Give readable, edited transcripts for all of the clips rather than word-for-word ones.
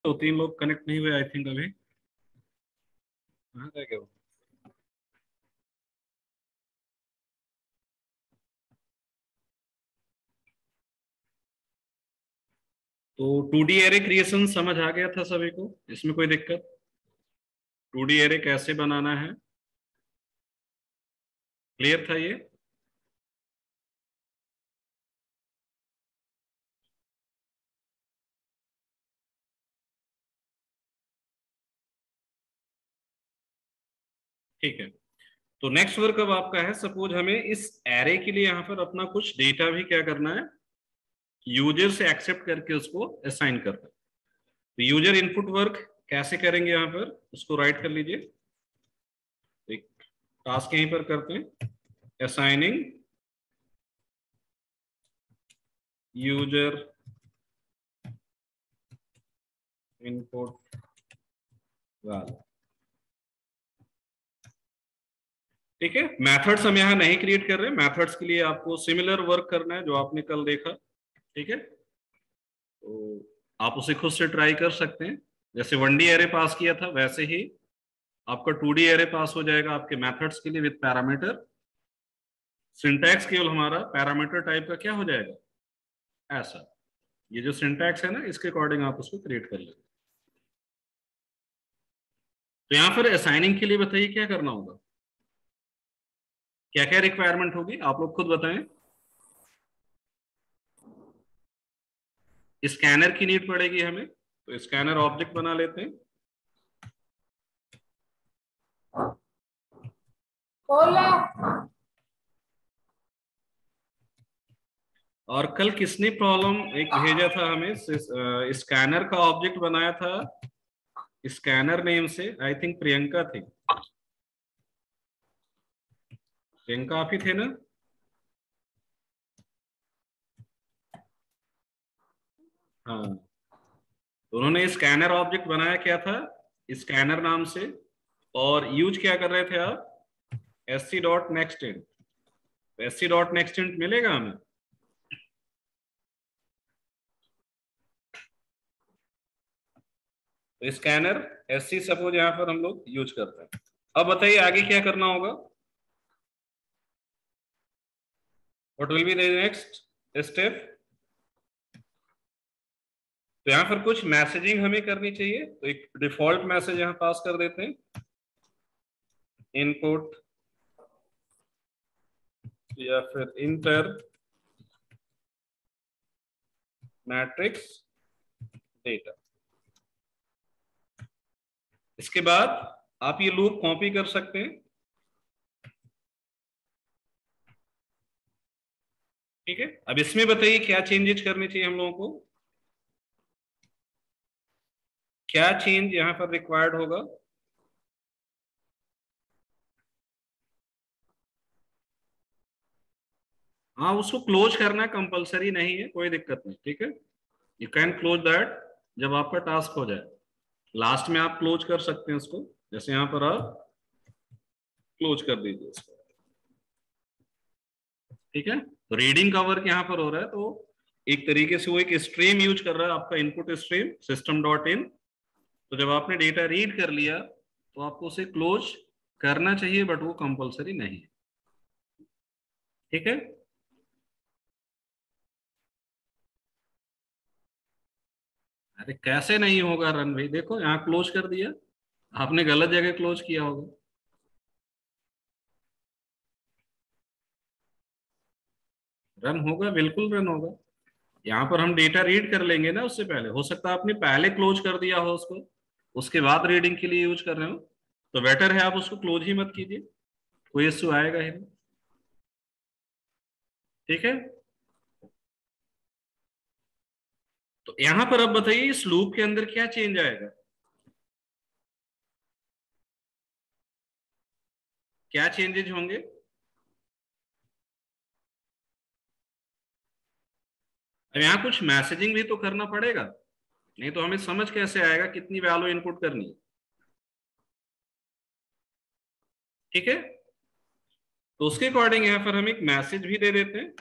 दो तीन लोग कनेक्ट नहीं हुए आई थिंक अभी। कहाँ रह गए वो? तो 2D एरे क्रिएशन समझ आ गया था सभी को, इसमें कोई दिक्कत? 2D एरे कैसे बनाना है, क्लियर था ये? ठीक है। तो नेक्स्ट वर्क अब आपका है, सपोज हमें इस एरे के लिए यहाँ पर अपना कुछ डेटा भी क्या करना है, यूजर से एक्सेप्ट करके उसको असाइन करना है। तो यूजर इनपुट वर्क कैसे करेंगे, यहाँ पर उसको राइट कर लीजिए। एक टास्क यहीं पर करते हैं, असाइनिंग यूजर इनपुट वैल्यू। ठीक है, मेथड्स हम यहाँ नहीं क्रिएट कर रहे, मेथड्स के लिए आपको सिमिलर वर्क करना है जो आपने कल देखा। ठीक है, तो आप उसे खुद से ट्राई कर सकते हैं। जैसे 1D एरे पास किया था वैसे ही आपका 2D एरे पास हो जाएगा आपके मेथड्स के लिए विद पैरामीटर। सिंटैक्स केवल हमारा पैरामीटर टाइप का क्या हो जाएगा, ऐसा। ये जो सिंटैक्स है ना, इसके अकॉर्डिंग आप उसको क्रिएट कर लेंगे। तो यहाँ पर असाइनिंग के लिए बताइए क्या करना होगा, क्या क्या रिक्वायरमेंट होगी, आप लोग खुद बताएं। स्कैनर की नीड पड़ेगी हमें, तो स्कैनर ऑब्जेक्ट बना लेते हैं। और कल किसने प्रॉब्लम एक भेजा था हमें, स्कैनर का ऑब्जेक्ट बनाया था स्कैनर नेम से, आई थिंक प्रियंका थी। प्रियंका आप ही थे ना? हाँ, तो उन्होंने स्कैनर ऑब्जेक्ट बनाया क्या था, स्कैनर नाम से, और यूज क्या कर रहे थे आप, S C dot next int. S C dot next int मिलेगा हमें। तो स्कैनर एस सी सपोज यहाँ पर हम लोग यूज करते हैं। अब बताइए आगे क्या करना होगा, what will be the next step. तो यहाँ पर कुछ मैसेजिंग हमें करनी चाहिए, तो एक डिफॉल्ट मैसेज यहाँ पास कर देते हैं, इनपुट या फिर इंटर मैट्रिक्स डेटा। इसके बाद आप ये लूप कॉपी कर सकते हैं। ठीक है, अब इसमें बताइए क्या चेंजेस करने चाहिए हम लोगों को, क्या चेंज यहां पर रिक्वायर्ड होगा। हाँ, उसको क्लोज करना कंपलसरी नहीं है, कोई दिक्कत नहीं। ठीक है, यू कैन क्लोज दैट जब आपका टास्क हो जाए, लास्ट में आप क्लोज कर सकते हैं उसको। जैसे यहां पर आप क्लोज कर दीजिए इसको। ठीक है, तो रीडिंग का वर्क यहाँ पर हो रहा है, तो एक तरीके से वो एक स्ट्रीम यूज कर रहा है, आपका input stream system dot in. तो जब आपने डेटा रीड कर लिया तो आपको उसे क्लोज करना चाहिए, बट वो कंपलसरी नहीं है। ठीक है, अरे कैसे नहीं होगा रन भाई, देखो यहाँ क्लोज कर दिया, आपने गलत जगह क्लोज किया होगा। रन होगा, बिल्कुल रन होगा। यहाँ पर हम डेटा रीड कर लेंगे ना, उससे पहले हो सकता है आपने पहले क्लोज कर दिया हो उसको, उसके बाद रीडिंग के लिए यूज कर रहे हो, तो बेटर है आप उसको क्लोज ही मत कीजिए, कोई इश्यू आएगा ही नहीं। ठीक है, तो यहां पर अब बताइए इस लूप के अंदर क्या चेंज आएगा, क्या चेंजेज होंगे। अब यहाँ कुछ मैसेजिंग भी तो करना पड़ेगा, नहीं तो हमें समझ कैसे आएगा कितनी वैल्यू इनपुट करनी है। ठीक है, तो उसके अकॉर्डिंग यहाँ पर हम एक मैसेज भी दे देते हैं,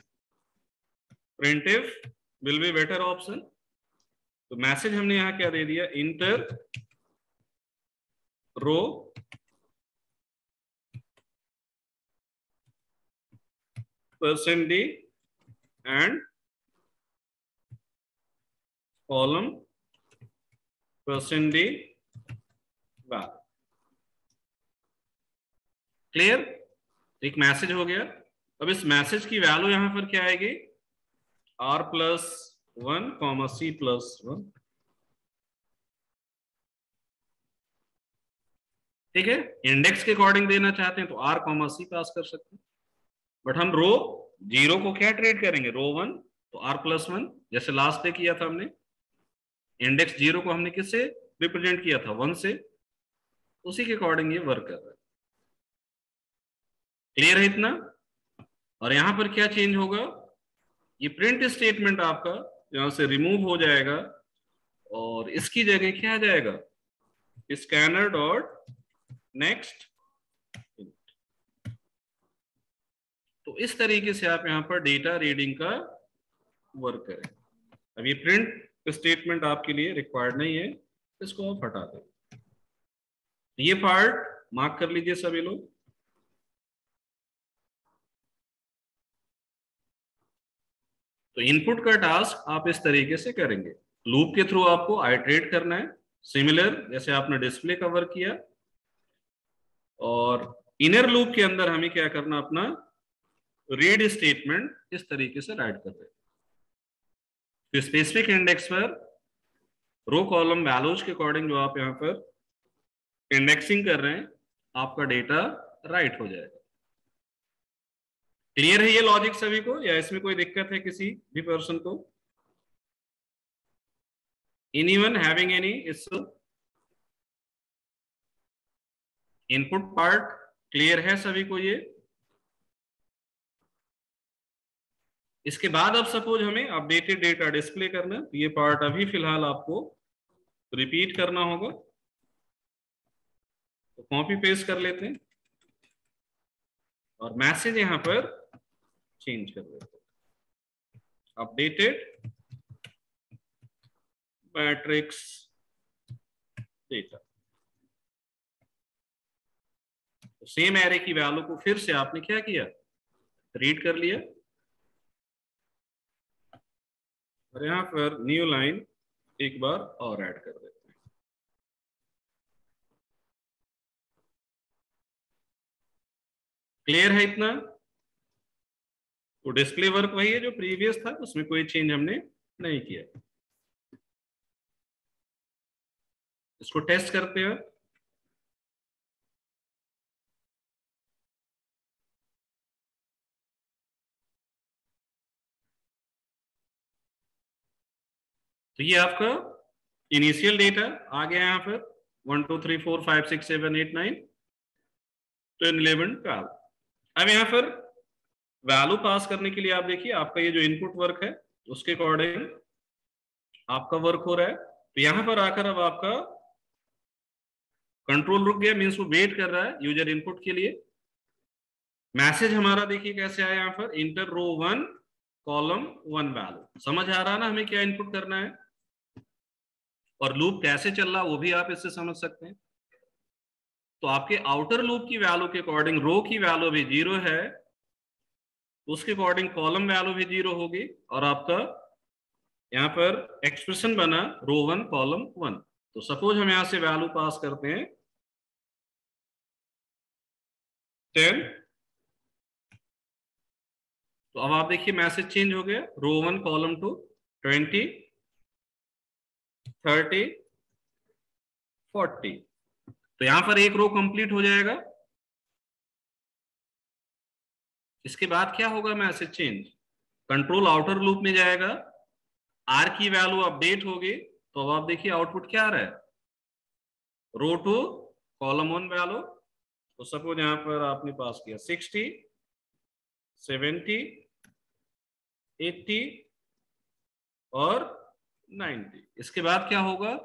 printf will be better option. तो मैसेज हमने यहां क्या दे दिया, enter row percent D and column percent D value. Clear? एक मैसेज हो गया। अब इस मैसेज की वैल्यू यहां पर क्या आएगी, r+1 c+1। ठीक है, इंडेक्स के अकॉर्डिंग देना चाहते हैं तो r, c पास कर सकते हैं, बट हम रो 0 को क्या ट्रीट करेंगे, रो 1, तो r+1 जैसे लास्ट डे किया था हमने। इंडेक्स 0 को हमने किससे रिप्रेजेंट किया था, 1 से, उसी के अकॉर्डिंग ये वर्क कर रहा है। क्लियर है इतना? और यहां पर क्या चेंज होगा, ये प्रिंट स्टेटमेंट आपका यहां से रिमूव हो जाएगा और इसकी जगह क्या आ जाएगा, स्कैनर डॉट नेक्स्ट। तो इस तरीके से आप यहां पर डेटा रीडिंग का वर्क करें। अब ये प्रिंट स्टेटमेंट आपके लिए रिक्वायर्ड नहीं है, इसको आप हटा दें। ये पार्ट मार्क कर लीजिए सभी लोग। तो इनपुट का टास्क आप इस तरीके से करेंगे, लूप के थ्रू आपको आइटरेट करना है, सिमिलर जैसे आपने डिस्प्ले का वर्क किया। और इनर लूप के अंदर हमें क्या करना, अपना रीड स्टेटमेंट इस तरीके से राइट कर दें। तो स्पेसिफिक इंडेक्स पर रो कॉलम वैल्यूज के अकॉर्डिंग जो आप यहां पर इंडेक्सिंग कर रहे हैं, आपका डेटा राइट हो जाएगा। क्लियर है ये लॉजिक सभी को, या इसमें कोई दिक्कत है किसी भी पर्सन को? Anyone having any issue? Input part clear है सभी को ये? इसके बाद अब सपोज हमें अपडेटेड डेटा डिस्प्ले करना, तो ये पार्ट अभी फिलहाल आपको रिपीट करना होगा। तो कॉपी पेस्ट कर लेते हैं और मैसेज यहां पर चेंज कर देते हैं, अपडेटेड मैट्रिक्स डेटा। तो सेम एरे की वैल्यू को फिर से आपने क्या किया, रीड कर लिया, और यहां पर न्यू लाइन एक बार और ऐड कर देते हैं। क्लियर है इतना? तो डिस्प्ले वर्क वही है जो प्रीवियस था, उसमें कोई चेंज हमने नहीं किया। इसको टेस्ट करते हैं। तो ये आपका इनिशियल डेटा आ गया यहां पर 1 2 3 4 5 6 7 8 9 10 11 12। अब यहां पर वैल्यू पास करने के लिए आप देखिए, आपका ये जो इनपुट वर्क है उसके अकॉर्डिंग आपका वर्क हो रहा है। तो यहां पर आकर अब आपका कंट्रोल रुक गया, मीन्स वो वेट कर रहा है यूजर इनपुट के लिए। मैसेज हमारा देखिए कैसे आया, यहां पर इंटर रो 1 कॉलम 1 वैल्यू। समझ आ रहा है ना हमें क्या इनपुट करना है, और लूप कैसे चल रहा वो भी आप इससे समझ सकते हैं। तो आपके आउटर लूप की वैल्यू के अकॉर्डिंग रो की वैल्यू भी 0 है, उसके अकॉर्डिंग कॉलम वैल्यू भी 0 होगी, और आपका यहां पर एक्सप्रेशन बना रो 1 कॉलम 1। तो सपोज हम यहां से वैल्यू पास करते हैं 10, तो अब आप देखिए मैसेज चेंज हो गया, रो 1 कॉलम 2 20 30 40। तो यहां पर एक रो कंप्लीट हो जाएगा। इसके बाद क्या होगा, message change, control outer loop में जाएगा, आर की वैल्यू अपडेट होगी, तो अब आप देखिए आउटपुट क्या आ रहा है, रो 2 कॉलम 1 वैल्यू। तो सपोज यहां पर आपने पास किया 60 70 80 और 90। इसके बाद क्या होगा,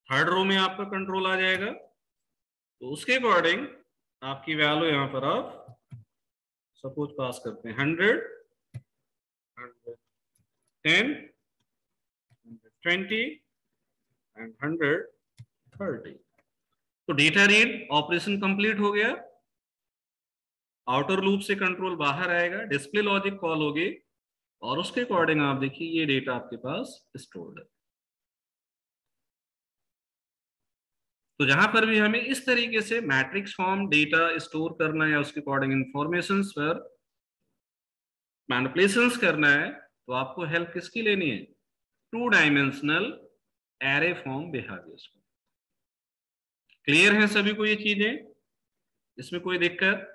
थर्ड रो में आपका कंट्रोल आ जाएगा, तो उसके अकॉर्डिंग आपकी वैल्यू यहां पर आप सपोज पास करते हैं 100, 110, 120 एंड 130। तो डेटा रीड ऑपरेशन कंप्लीट हो गया, आउटर लूप से कंट्रोल बाहर आएगा, डिस्प्ले लॉजिक कॉल होगी और उसके अकॉर्डिंग आप देखिए ये डेटा आपके पास स्टोर्ड है। तो जहां पर भी हमें इस तरीके से मैट्रिक्स फॉर्म डेटा स्टोर करना है या उसके अकॉर्डिंग इंफॉर्मेशन पर मैनिपुलेशंस करना है, तो आपको हेल्प किसकी लेनी है? 2 डायमेंशनल एरे फॉर्म बिहेवियर्स को। क्लियर है सभी को ये चीजें? इसमें कोई दिक्कत?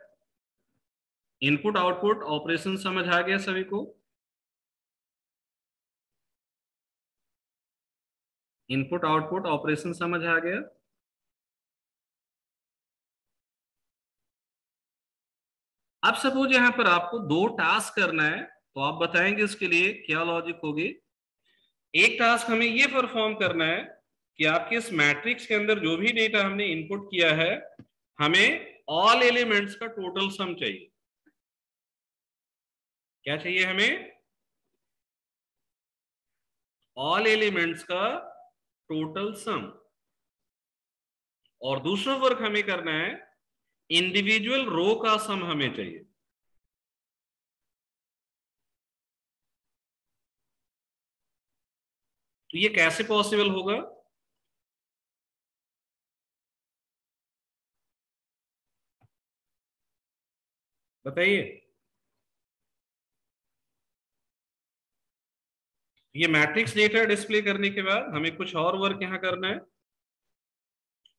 इनपुट आउटपुट ऑपरेशन समझ आ गया सभी को? इनपुट आउटपुट ऑपरेशन समझ आ गया? अब सपोज यहां पर आपको 2 टास्क करना है, तो आप बताएंगे इसके लिए क्या लॉजिक होगी। एक टास्क हमें ये परफॉर्म करना है कि आपके इस मैट्रिक्स के अंदर जो भी डेटा हमने इनपुट किया है, हमें ऑल एलिमेंट्स का टोटल सम चाहिए। क्या चाहिए हमें? ऑल एलिमेंट्स का टोटल सम। और दूसरा वर्क हमें करना है, इंडिविजुअल रो का सम हमें चाहिए। तो ये कैसे पॉसिबल होगा? बताइए। ये मैट्रिक्स डेटा डिस्प्ले करने के बाद हमें कुछ और वर्क यहां करना है,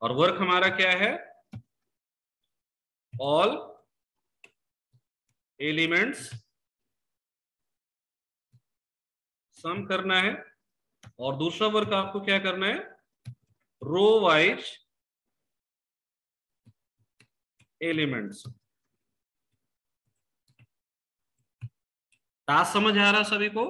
और वर्क हमारा क्या है? ऑल एलिमेंट्स सम करना है। और दूसरा वर्क आपको क्या करना है? Row wise elements. टास्क समझ आ रहा सभी को?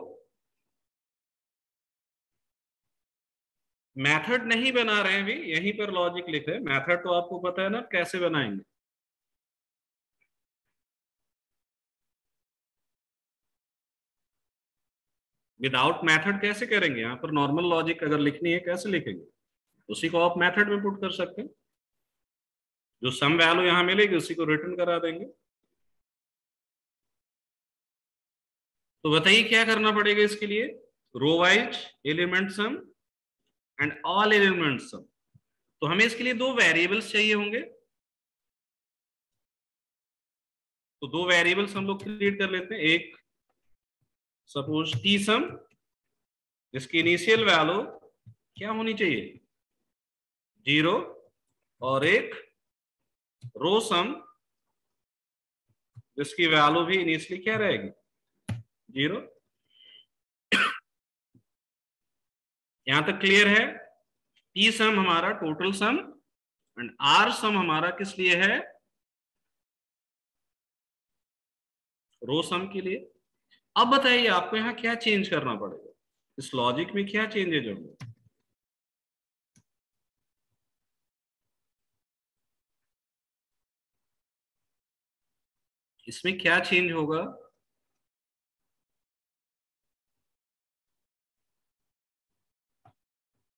मेथड नहीं बना रहे हैं भी, यहीं पर लॉजिक लिख रहे हैं। मेथड तो आपको पता है ना कैसे बनाएंगे। विदाउट मेथड कैसे करेंगे? यहां पर नॉर्मल लॉजिक अगर लिखनी है कैसे लिखेंगे? उसी को आप मेथड में पुट कर सकते हैं। जो सम वैल्यू यहां मिलेगी उसी को रिटर्न करा देंगे। तो बताइए क्या करना पड़ेगा इसके लिए? Row wise element sum and all element sum. तो हमें इसके लिए 2 वेरिएबल्स चाहिए होंगे। तो 2 वेरिएबल्स हम लोग क्रिएट कर लेते हैं। एक सपोज टी सम, जिसकी इनिशियल वैल्यू क्या होनी चाहिए? 0। और एक रो सम, जिसकी वैल्यू भी इनिशियली क्या रहेगी? 0। यहां तक क्लियर है? टी सम हमारा total sum and R sum हमारा किस लिए है? रो सम के लिए। अब बताइए आपको यहां क्या चेंज करना पड़ेगा? इस लॉजिक में क्या चेंजेज होंगे? इसमें क्या चेंज होगा?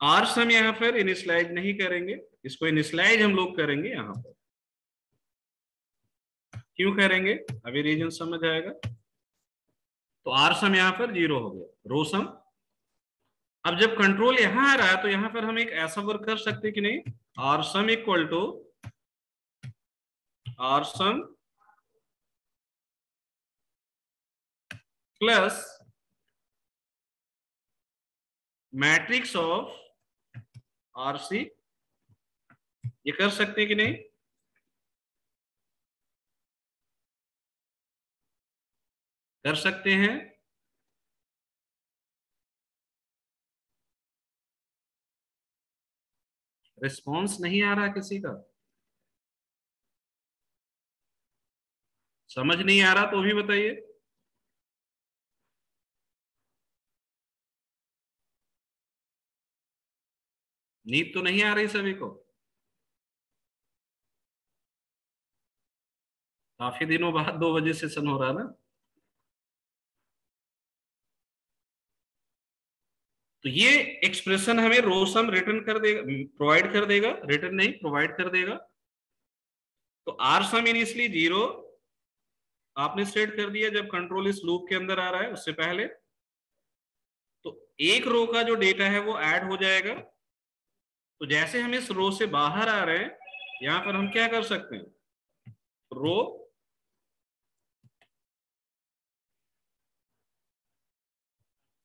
आर सम यहां पर इनिशियलाइज नहीं करेंगे, इसको इनिशियलाइज हम लोग करेंगे यहां पर। क्यों करेंगे? अभी रीजन समझ आएगा। तो आर सम यहां पर 0 हो गया, रो सम। अब जब कंट्रोल यहां आ रहा है तो यहां पर हम एक ऐसा वर्क कर सकते हैं कि नहीं? R sum equal to R sum plus matrix of RC. ये कर सकते हैं कि नहीं? कर सकते हैं। रिस्पॉन्स नहीं आ रहा किसी का? समझ नहीं आ रहा तो भी बताइए। नींद तो नहीं आ रही सभी को? काफी दिनों बाद 2 बजे सेशन हो रहा है ना। तो ये एक्सप्रेशन हमें रो सम रिटर्न कर देगा, प्रोवाइड कर देगा, रिटर्न नहीं प्रोवाइड कर देगा। तो आर सम इनिशियली 0 आपने सेट कर दिया जब कंट्रोल इस लूप के अंदर आ रहा है, उससे पहले। तो एक रो का जो डेटा है वो ऐड हो जाएगा। तो जैसे हम इस रो से बाहर आ रहे हैं, यहां पर हम क्या कर सकते हैं, रो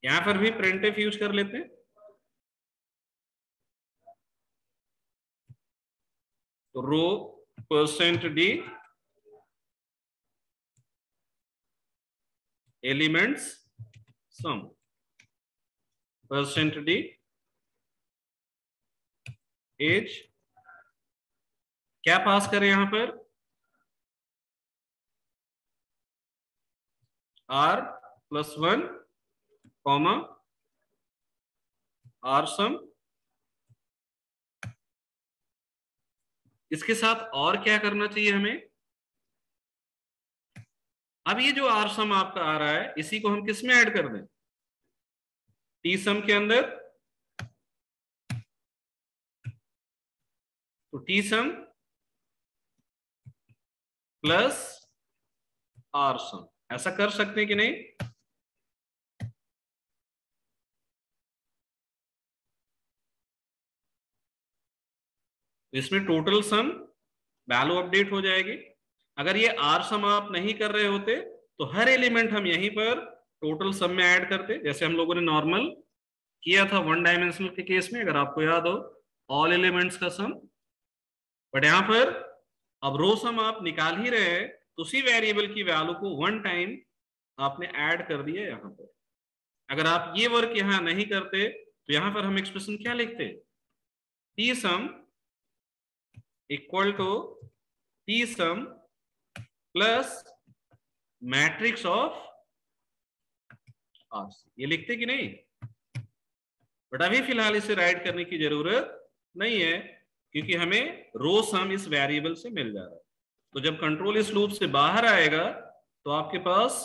यहां पर भी प्रिंटफ यूज कर लेते हैं। तो रो %d एलिमेंट्स सम, %d एज, क्या पास करें यहां पर, r+1 कॉमा आर सम। इसके साथ और क्या करना चाहिए हमें, अब ये जो आर सम आपका आ रहा है इसी को हम किस में ऐड कर दें, टी सम के अंदर। तो T sum plus R sum, ऐसा कर सकते हैं कि नहीं। इसमें टोटल सम वैल्यू अपडेट हो जाएगी। अगर ये आर सम आप नहीं कर रहे होते तो हर एलिमेंट हम यहीं पर टोटल सम में ऐड करते, जैसे हम लोगों ने नॉर्मल किया था वन डायमेंशनल के केस में, अगर आपको याद हो, ऑल एलिमेंट्स का सम। बट यहां पर अब रो सम आप निकाल ही रहे हैं, तो उसी वेरिएबल की वैल्यू को वन टाइम आपने ऐड कर दिया यहां पर। अगर आप ये वर्क यहां नहीं करते तो यहां पर हम एक्सप्रेशन क्या लिखते, T sum equal to T sum plus matrix of R, ये लिखते कि नहीं। बट अभी फिलहाल इसे राइट करने की जरूरत नहीं है, क्योंकि हमें रो सम इस वेरिएबल से मिल जा रहा है। तो जब कंट्रोल इस लूप से बाहर आएगा तो आपके पास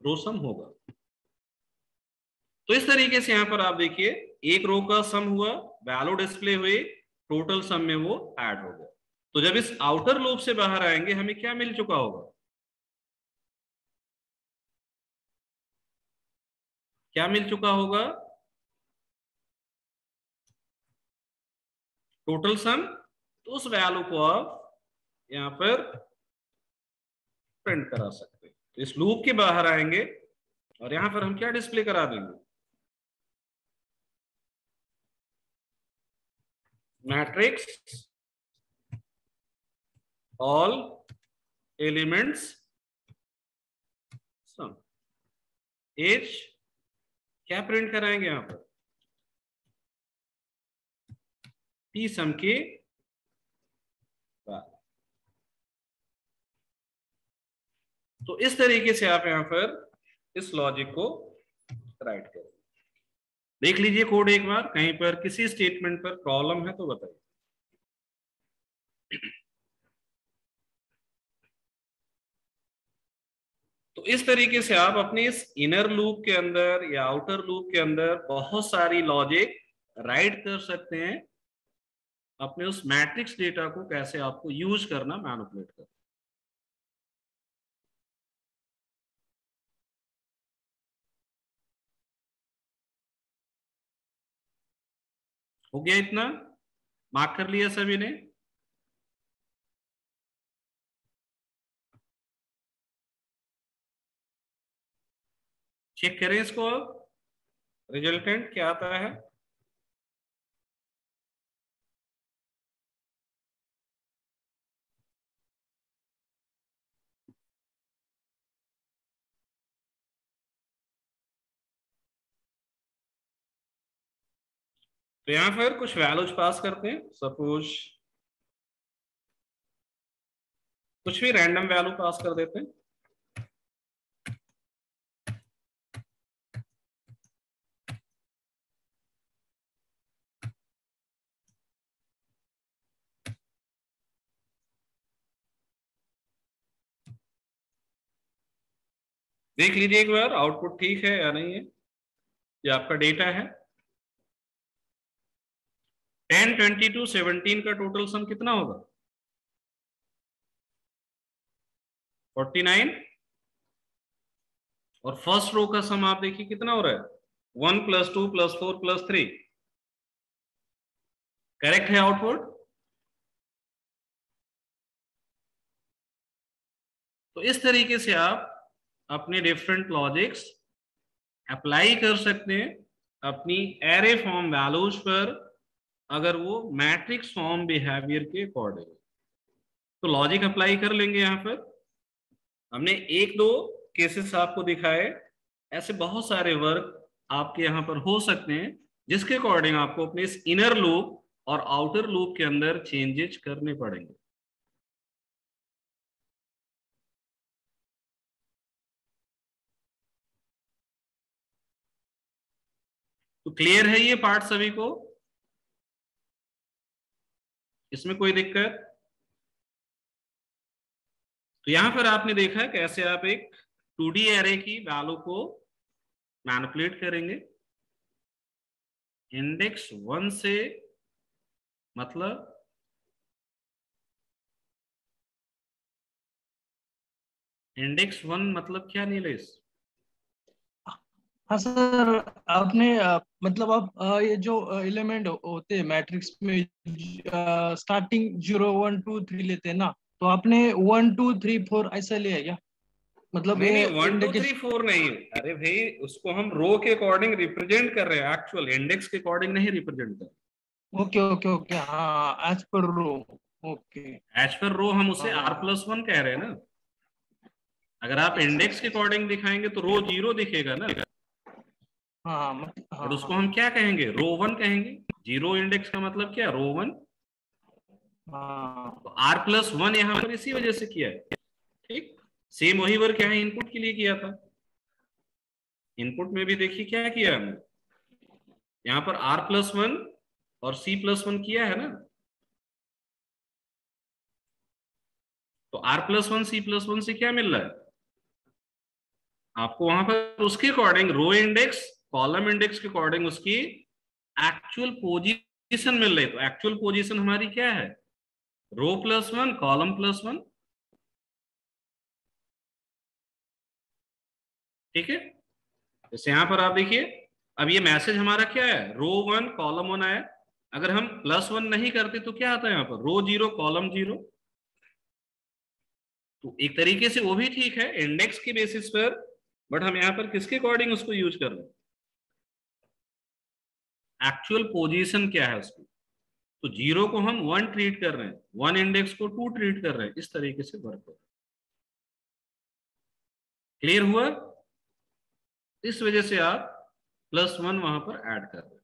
रो सम होगा। तो इस तरीके से यहां पर आप देखिए, एक रो का सम हुआ, वैल्यू डिस्प्ले हुई, टोटल सम में वो ऐड हो गया। तो जब इस आउटर लूप से बाहर आएंगे हमें क्या मिल चुका होगा, क्या मिल चुका होगा, टोटल सम। तो उस वैल्यू को आप यहां पर प्रिंट करा सकते हैं। तो इस लूप के बाहर आएंगे और यहां पर हम क्या डिस्प्ले करा देंगे, मैट्रिक्स ऑल एलिमेंट्स सम, एज क्या प्रिंट कराएंगे यहां पर, टी सम के बाद। तो इस तरीके से आप यहां पर इस लॉजिक को राइट करें। देख लीजिए कोड एक बार, कहीं पर किसी स्टेटमेंट पर प्रॉब्लम है तो बताइए। तो इस तरीके से आप अपने इस इनर लूप के अंदर या आउटर लूप के अंदर बहुत सारी लॉजिक राइट कर सकते हैं, अपने उस मैट्रिक्स डेटा को कैसे आपको यूज करना, मैनिपुलेट करना। हो गया इतना, मार्क कर लिया सभी ने। चेक करें इसको, रिजल्टेंट क्या आता है। तो यहां पर कुछ वैल्यूज पास करते हैं, सपोज कुछ भी रैंडम वैल्यू पास कर देते हैं। देख लीजिए एक बार आउटपुट ठीक है या नहीं है। ये आपका डेटा है। 10, 22, 17 का टोटल सम कितना होगा? 49। और फर्स्ट रो का सम आप देखिए कितना हो रहा है, 1 + 2 + 4 + 3। करेक्ट है आउटपुट? तो इस तरीके से आप अपने डिफरेंट लॉजिक्स अप्लाई कर सकते हैं अपनी एरे फॉर्म वैल्यूज पर, अगर वो मैट्रिक्स फॉर्म बिहेवियर के अकॉर्डिंग। तो लॉजिक अप्लाई कर लेंगे यहां पर। हमने एक दो केसेस आपको दिखाए, ऐसे बहुत सारे वर्क आपके यहां पर हो सकते हैं जिसके अकॉर्डिंग आपको अपने इस इनर लूप और आउटर लूप के अंदर चेंजेस करने पड़ेंगे। तो क्लियर है ये पार्ट सभी को? इसमें कोई दिक्कत? तो यहां पर आपने देखा कैसे आप एक 2D एरे की वैल्यू को मैनिपुलेट करेंगे। इंडेक्स 1 से मतलब इंडेक्स 1 मतलब क्या नीलेश? हाँ सर, आपने मतलब आप ये जो एलिमेंट होते हैं मैट्रिक्स में, स्टार्टिंग 0 1 2 3 लेते हैं ना, तो आपने 1 2 3 4 ऐसा लिया क्या? मतलब नहीं ये नहीं, 1 2 3 इंडिकेशन। 4 नहीं। अरे भाई, उसको हम रो के अकॉर्डिंग रिप्रेजेंट कर रहे हैं, एक्चुअल इंडेक्स के अकॉर्डिंग नहीं रिप्रेजेंट कर ओके ओके ओके, हाँ, एज पर रो। ओके। रहे। एज पर रो हम उसे हाँ R+1 कह रहे हैं ना। अगर आप अच्छा इंडेक्स अच्छा के अच्छा। अकॉर्डिंग दिखाएंगे तो रो 0 दिखेगा ना। हाँ हाँ बट हाँ उसको हाँ हम क्या कहेंगे, रो 1 कहेंगे। 0 इंडेक्स का मतलब क्या, रो 1। हाँ। तो R+1 यहां पर इसी वजह से किया है। ठीक। सेम वही वर्क यहाँ इनपुट के लिए किया था। इनपुट में भी देखिए क्या किया हमने, यहाँ पर R+1 और C+1 किया है ना। तो R+1 C+1 से क्या मिल रहा है आपको, वहां पर उसके according row index column index के अकॉर्डिंग उसकी एक्चुअल पोजीशन मिल रही। तो एक्चुअल पोजीशन हमारी क्या है, रो+1 कॉलम+1। ठीक है। जैसे यहां पर आप देखिए, अब ये मैसेज हमारा क्या है, रो 1 कॉलम 1 आया। अगर हम +1 नहीं करते तो क्या आता है यहाँ पर, रो 0 कॉलम 0। तो एक तरीके से वो भी ठीक है इंडेक्स के बेसिस पर, बट हम यहाँ पर किसके अकॉर्डिंग उसको यूज कर रहे हैं, एक्चुअल पोजीशन क्या है उसकी। तो 0 को हम 1 ट्रीट कर रहे हैं, 1 इंडेक्स को 2 ट्रीट कर रहे हैं, इस तरीके से वर्क हो। क्लियर हुआ? इस वजह से आप +1 वहां पर ऐड कर रहे हैं।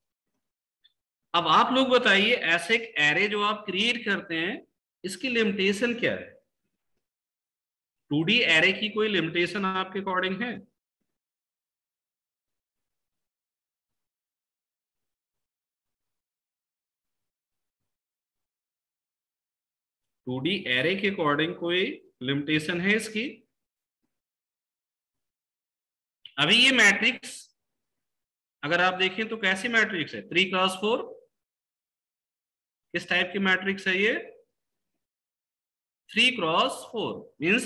अब आप लोग बताइए, ऐसे एक एरे जो आप क्रिएट करते हैं, इसकी लिमिटेशन क्या है? 2D एरे की कोई लिमिटेशन आपके अकॉर्डिंग है? 2D एरे के अकॉर्डिंग कोई लिमिटेशन है इसकी? अभी ये मैट्रिक्स अगर आप देखें तो कैसी मैट्रिक्स है, 3 × 4। किस टाइप की मैट्रिक्स है ये, 3 × 4 मीन्स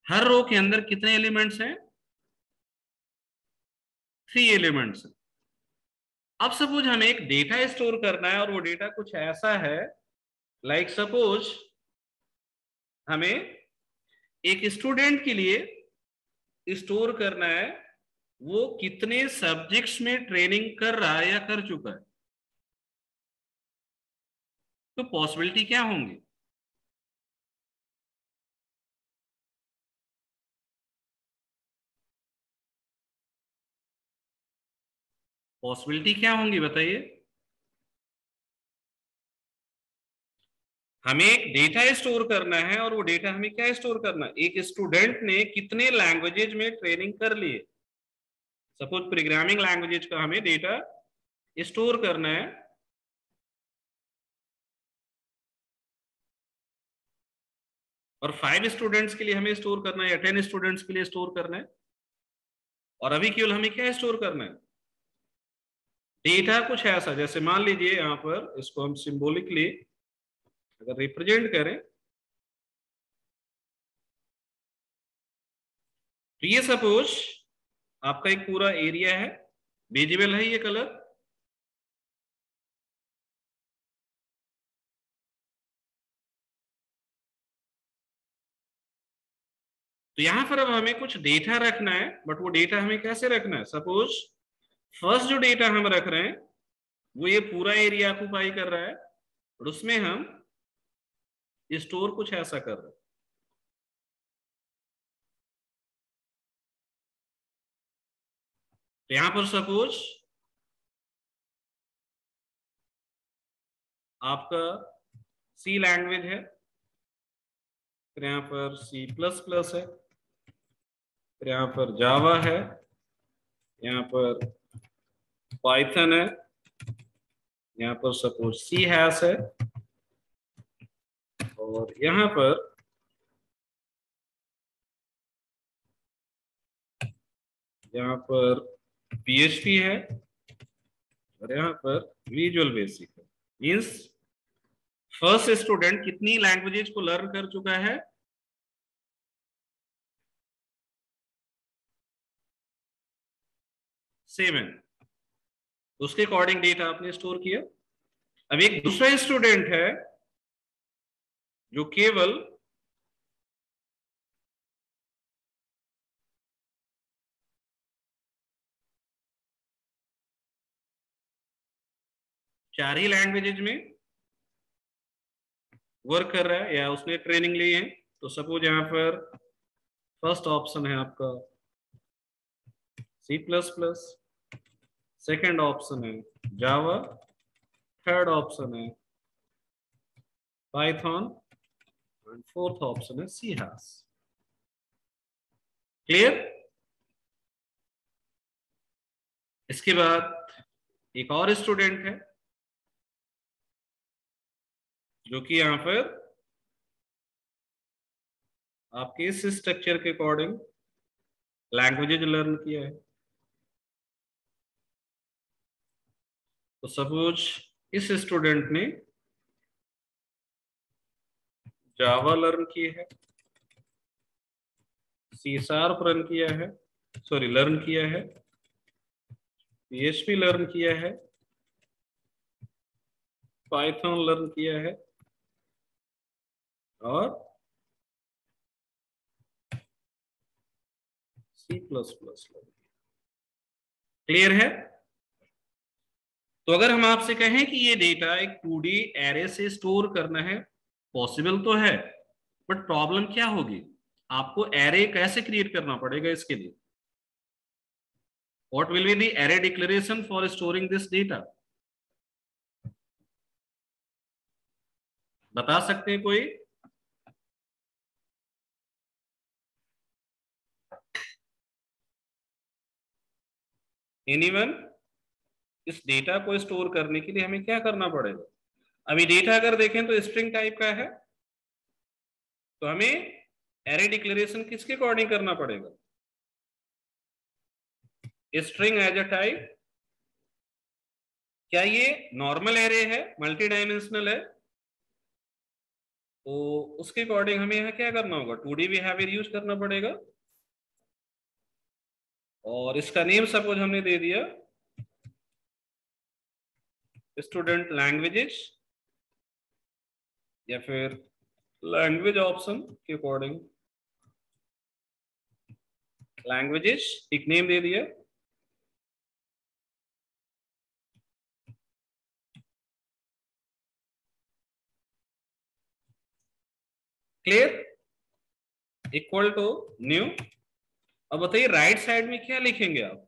हर रो के अंदर कितने एलिमेंट्स हैं, 3 एलिमेंट्स। अब सपोज हमें एक डेटा स्टोर करना है और वो डेटा कुछ ऐसा है, लाइक सपोज हमें एक स्टूडेंट के लिए स्टोर करना है वो कितने सब्जेक्ट्स में ट्रेनिंग कर रहा है या कर चुका है। तो पॉसिबिलिटी क्या होंगी, पॉसिबिलिटी क्या होंगी बताइए। हमें एक डेटा स्टोर करना है और वो डेटा हमें क्या स्टोर करना है, एक स्टूडेंट ने कितने लैंग्वेजेज में ट्रेनिंग कर ली है। सपोज प्रोग्रामिंग लैंग्वेजेज का हमें डेटा स्टोर करना है। और 5 स्टूडेंट्स के लिए हमें स्टोर करना है या 10 स्टूडेंट्स के लिए स्टोर करना है। और अभी केवल हमें क्या स्टोर करना है, डेटा कुछ ऐसा, जैसे मान लीजिए यहां पर इसको हम सिंबॉलिकली अगर रिप्रेजेंट करें तो ये सपोज आपका एक पूरा एरिया है, विजिबल है ये कलर। तो यहां पर अब हमें कुछ डेटा रखना है, बट वो डेटा हमें कैसे रखना है। सपोज फर्स्ट जो डेटा हम रख रहे हैं वो ये पूरा एरिया ऑक्युपाई कर रहा है, और उसमें हम स्टोर कुछ ऐसा कर रहे हैं। तो यहां पर सपोज आपका सी लैंग्वेज है, फिर यहां पर सी प्लस प्लस है, फिर यहां पर जावा है, यहाँ पर पाइथन है, यहाँ पर सपोज सी हैश है, और यहाँ पर PHP है, और यहाँ पर विजुअल बेसिक है। मीन्स फर्स्ट स्टूडेंट कितनी लैंग्वेजेस को लर्न कर चुका है, 7। उसके अकॉर्डिंग डेटा आपने स्टोर किया। अब एक दूसरा स्टूडेंट है जो केवल चार ही लैंग्वेजेज में वर्क कर रहा है या उसने ट्रेनिंग ली है। तो सपोज यहां पर फर्स्ट ऑप्शन है आपका C plus plus, second option है जावा, थर्ड ऑप्शन है पाइथन, एंड फोर्थ ऑप्शन है सी हैश। क्लियर। इसके बाद एक और स्टूडेंट है जो कि यहां पर आपके इस स्ट्रक्चर के अकॉर्डिंग लैंग्वेजेज लर्न किया है। तो सपोज इस स्टूडेंट ने जावा लर्न की है, सी शार्प रन किया है, लर्न किया है, PHP लर्न किया है, पाइथन लर्न किया है, और C++ लर्न। क्लियर है। तो अगर हम आपसे कहें कि ये डेटा एक 2D एरे से स्टोर करना है, पॉसिबल तो है, बट प्रॉब्लम क्या होगी, आपको एरे कैसे क्रिएट करना पड़ेगा इसके लिए। What will be the array declaration for storing this data, बता सकते हैं कोई। एनीवन। इस डेटा को स्टोर करने के लिए हमें क्या करना पड़ेगा। अभी डेटा अगर देखें तो स्ट्रिंग टाइप का है, तो हमें एरे डिक्लेरेशन किसके अकॉर्डिंग करना पड़ेगा, स्ट्रिंग एज अ टाइप। क्या ये नॉर्मल एरे है, मल्टी डायमेंशनल है, तो उसके अकॉर्डिंग हमें यहाँ क्या करना होगा, 2D बिहेवियर यूज करना पड़ेगा। और इसका नेम सपोज हमने दे दिया स्टूडेंट लैंग्वेजेस, या फिर लैंग्वेज ऑप्शन के अकॉर्डिंग लैंग्वेजेस एक नेम दे दिया। क्लियर। Equal to new. अब बताइए राइट साइड में क्या लिखेंगे आप,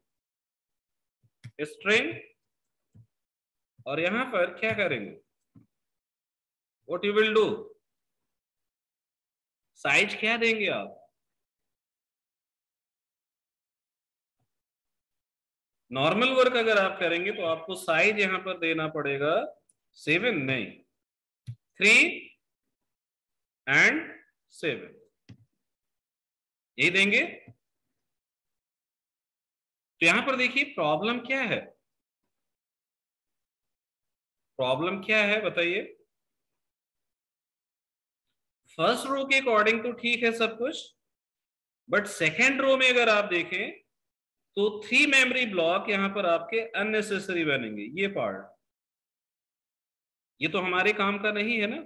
स्ट्रिंग, और यहां पर क्या करेंगे, what you will do, size क्या देंगे आप। नॉर्मल वर्क अगर आप करेंगे तो आपको साइज यहां पर देना पड़ेगा 7 नहीं 3 एंड 7 यही देंगे। तो यहां पर देखिए प्रॉब्लम क्या है, प्रॉब्लम क्या है बताइए। फर्स्ट रो के अकॉर्डिंग तो ठीक है सब कुछ, बट सेकेंड रो में अगर आप देखें तो 3 मेमोरी ब्लॉक यहां पर आपके अननेसेसरी बनेंगे। ये पार्ट ये तो हमारे काम का नहीं है ना,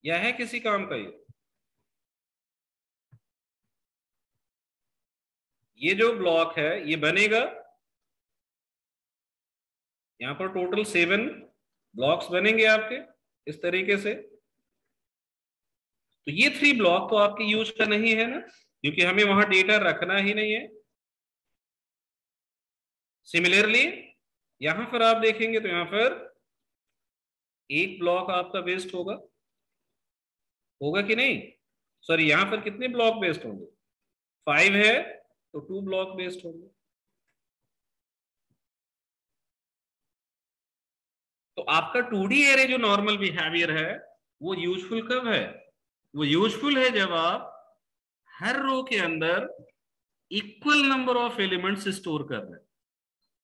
या है किसी काम का ये जो ब्लॉक है ये बनेगा। यहां पर टोटल 7 ब्लॉक्स बनेंगे आपके इस तरीके से। तो ये 3 ब्लॉक तो आपके यूज का नहीं है ना, क्योंकि हमें वहां डेटा रखना ही नहीं है। सिमिलरली यहां पर आप देखेंगे तो यहां पर एक ब्लॉक आपका वेस्ट होगा, होगा कि नहीं। सॉरी यहां पर कितने ब्लॉक वेस्ट होंगे, 5 है तो 2 ब्लॉक वेस्ट होंगे। तो आपका 2D एरे जो नॉर्मल बिहेवियर है वो यूजफुल कब है, वो यूजफुल है जब आप हर रो के अंदर equal number of elements store कर रहे हैं।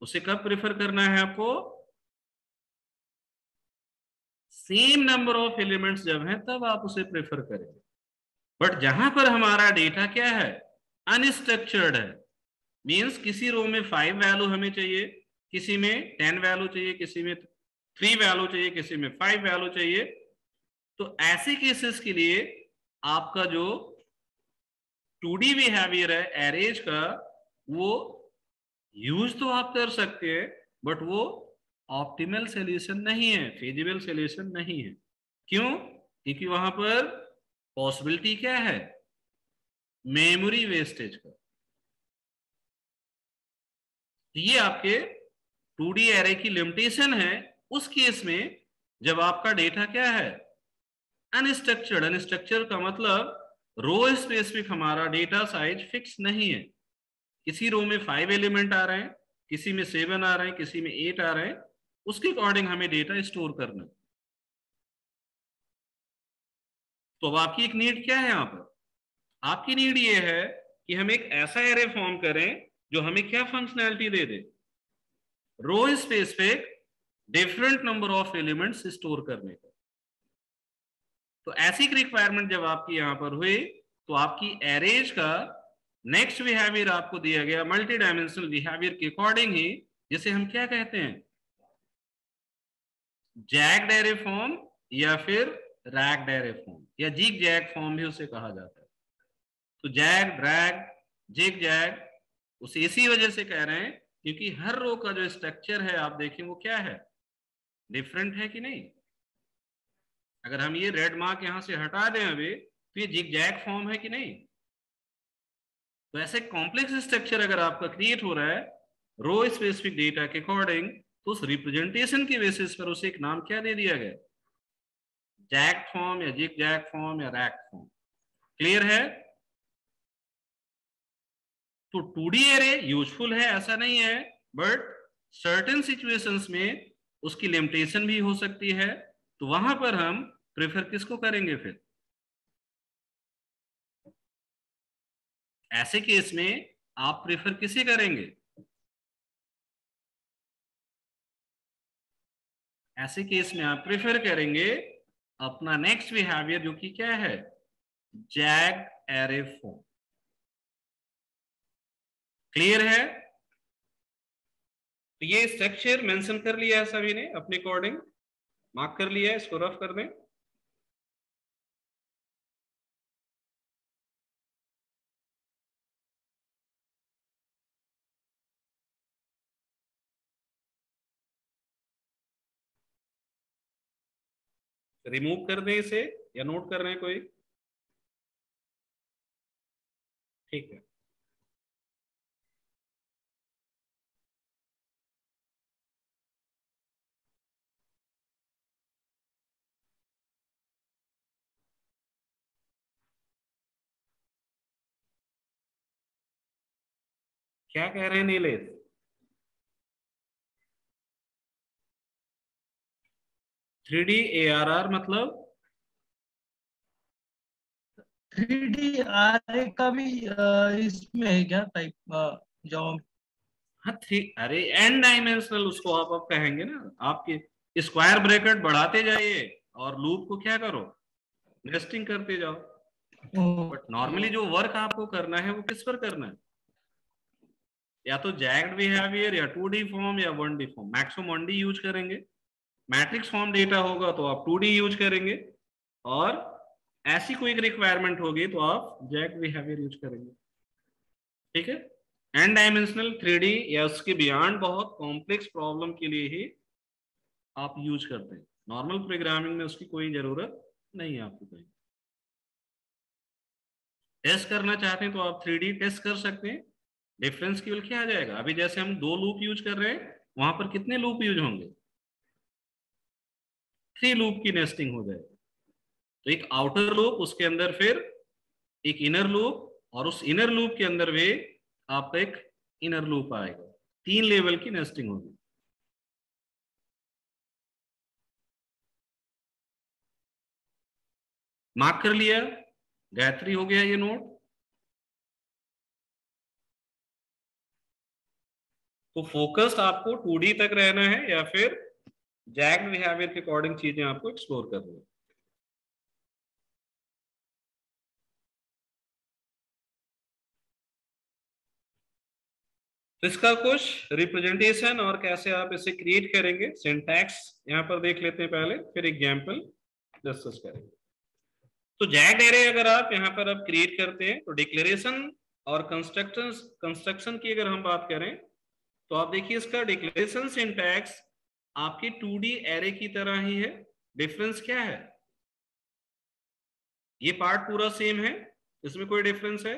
उसे कब प्रेफर करना है आपको, सेम नंबर ऑफ एलिमेंट्स जब है तब आप उसे प्रेफर करेंगे। बट जहां पर हमारा डेटा क्या है, अनस्ट्रक्चर्ड है, मींस किसी रो में 5 वैल्यू हमें चाहिए, किसी में 10 वैल्यू चाहिए, किसी में 3 वैल्यू चाहिए, किसी में 5 वैल्यू चाहिए। तो ऐसे केसेस के लिए आपका जो 2D बिहेवियर है एरेज का वो यूज तो आप कर सकते हैं, बट वो ऑप्टिमल सॉल्यूशन नहीं है, फिजिबल सॉल्यूशन नहीं है। क्यों, क्योंकि वहां पर पॉसिबिलिटी क्या है, मेमोरी वेस्टेज का। तो ये आपके 2D एरे की लिमिटेशन है उस केस में जब आपका डेटा क्या है, अनस्ट्रक्चर्ड। अनस्ट्रक्चर्ड का मतलब रो स्पेसिफिक हमारा डेटा साइज फिक्स नहीं है। किसी रो में 5 एलिमेंट आ रहे हैं, किसी में 7 आ रहे हैं, किसी में 8 आ रहे हैं, उसके अकॉर्डिंग हमें डेटा स्टोर करना है। तो अब आपकी एक नीड क्या है, यहां पर आपकी नीड ये है कि हम एक ऐसा एरे फॉर्म करें जो हमें क्या फंक्शनैलिटी दे दे, row specific different number of elements store करने का। तो ऐसी रिक्वायरमेंट जब आपकी यहां पर हुई तो आपकी एरेज का नेक्स्ट बिहेवियर आपको दिया गया मल्टी डायमेंशनल बिहेवियर के अकॉर्डिंग ही, जिसे हम क्या कहते हैं, जैग्ड एरे फॉर्म या फिर रैग्ड एरे फॉर्म या जिग जैग फॉर्म भी उसे कहा जाता है। तो जैग ड्रैग जिग जैग उसे इसी वजह से कह रहे हैं क्योंकि हर रो का जो स्ट्रक्चर है आप देखें वो क्या है, डिफरेंट है कि नहीं। अगर हम ये रेड मार्क यहां से हटा दें अभी तो ये जिग जैग फॉर्म है कि नहीं। तो ऐसे कॉम्प्लेक्स स्ट्रक्चर अगर आपका क्रिएट हो रहा है रो स्पेसिफिक डेटा के अकॉर्डिंग, तो उस रिप्रेजेंटेशन के बेसिस पर उसे एक नाम क्या दे दिया गया, जैग फॉर्म या जिग जैग फॉर्म या रैक फॉर्म। क्लियर है। तो 2D एरे यूजफुल है ऐसा नहीं है, बट सर्टेन सिचुएशंस में उसकी लिमिटेशन भी हो सकती है। तो वहां पर हम प्रेफर किसको करेंगे, फिर ऐसे केस में आप प्रेफर किसे करेंगे, ऐसे केस में आप प्रेफर करेंगे अपना नेक्स्ट बिहेवियर जो कि क्या है, जैग एरे फॉर्म। क्लियर है। तो ये स्ट्रक्चर मेंशन कर लिया है सभी ने अपने अकॉर्डिंग, मार्क कर लिया है, इसको रफ कर दें। रिमूव कर दें इसे या नोट कर रहे हैं कोई, ठीक है। क्या कह रहे हैं नीलेश, 3D ARR मतलब 3D आरे का भी इसमें है क्या टाइप जो? हाँ थ्री, अरे एन डायमेंशनल उसको आप कहेंगे ना। आपके स्क्वायर ब्रैकेट बढ़ाते जाइए और लूप को क्या करो, नेस्टिंग करते जाओ। बट ओके नॉर्मली जो वर्क आपको करना है वो किस पर करना है, या तो जैग्ड बिहेवियर या 2D फॉर्म या 1D form. Maximum 1D use करेंगे, मैट्रिक्स फॉर्म डेटा होगा तो आप 2D यूज करेंगे, और ऐसी कोई रिक्वायरमेंट होगी तो आप जैग्ड बिहेवियर यूज करेंगे। ठीक है, एन डायमेंशनल 3D या उसके बियॉन्ड बहुत कॉम्प्लेक्स प्रॉब्लम के लिए ही आप यूज करते हैं। नॉर्मल प्रोग्रामिंग में उसकी कोई जरूरत नहीं है आपको कहीं। टेस्ट करना चाहते हैं तो आप 3D टेस्ट कर सकते हैं। डिफरेंस केवल क्या आ जाएगा, अभी जैसे हम 2 लूप यूज कर रहे हैं, वहां पर कितने लूप यूज होंगे, 3 लूप की नेस्टिंग हो जाएगी। तो एक आउटर लूप, उसके अंदर फिर एक इनर लूप, और उस इनर लूप के अंदर भी आपका एक इनर लूप आएगा। 3 लेवल की नेस्टिंग होगी। मार्क कर लिया, गायत्री हो गया ये नोट। तो फोकस्ड आपको 2D तक रहना है या फिर जैग्ड बिहेवियर के अकॉर्डिंग चीजें आपको एक्सप्लोर करनी है। तो इसका कुछ रिप्रेजेंटेशन और कैसे आप इसे क्रिएट करेंगे, सिंटैक्स यहां पर देख लेते हैं पहले, फिर एग्जांपल डिस्कस करेंगे। तो जैग्ड एरे अगर आप यहां पर अब क्रिएट करते हैं तो डिक्लेरेशन और कंस्ट्रक्शन की अगर हम बात करें तो आप देखिए इसका डिक्लेरेशन सिंटैक्स आपकी 2D एरे की तरह ही है। डिफरेंस क्या है, ये पार्ट पूरा सेम है, इसमें कोई डिफरेंस है,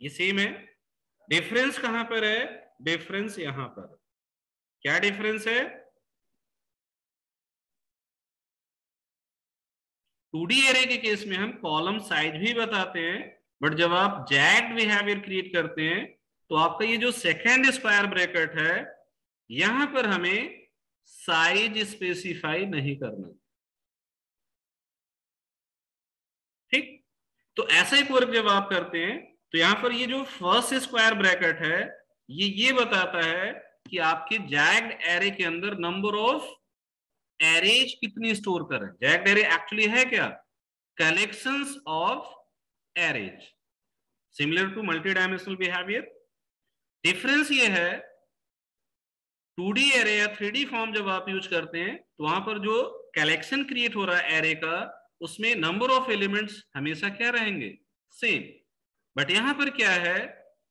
ये सेम है। डिफरेंस कहां पर है, डिफरेंस यहां पर। क्या डिफरेंस है, 2D एरे के केस में हम कॉलम साइज भी बताते हैं, बट जब आप जैग्ड बिहेवियर क्रिएट करते हैं तो आपका ये जो सेकेंड स्क्वायर ब्रैकेट है, यहां पर हमें साइज स्पेसिफाई नहीं करना। ठीक, तो ऐसा ही वर्क जब आप करते हैं तो यहां पर ये जो फर्स्ट स्क्वायर ब्रैकेट है, ये बताता है कि आपके जैग्ड एरे के अंदर नंबर ऑफ एरेज कितनी स्टोर करें। जैग्ड एरे एक्चुअली है क्या, collections of arrays, similar to multi dimensional behaviour. Difference ये है, 2D एरे या 3D फॉर्म जब आप यूज करते हैं तो वहां पर जो कलेक्शन क्रिएट हो रहा है एरे का, उसमें नंबर ऑफ एलिमेंट्स हमेशा क्या रहेंगे, सेम। बट यहां पर क्या है,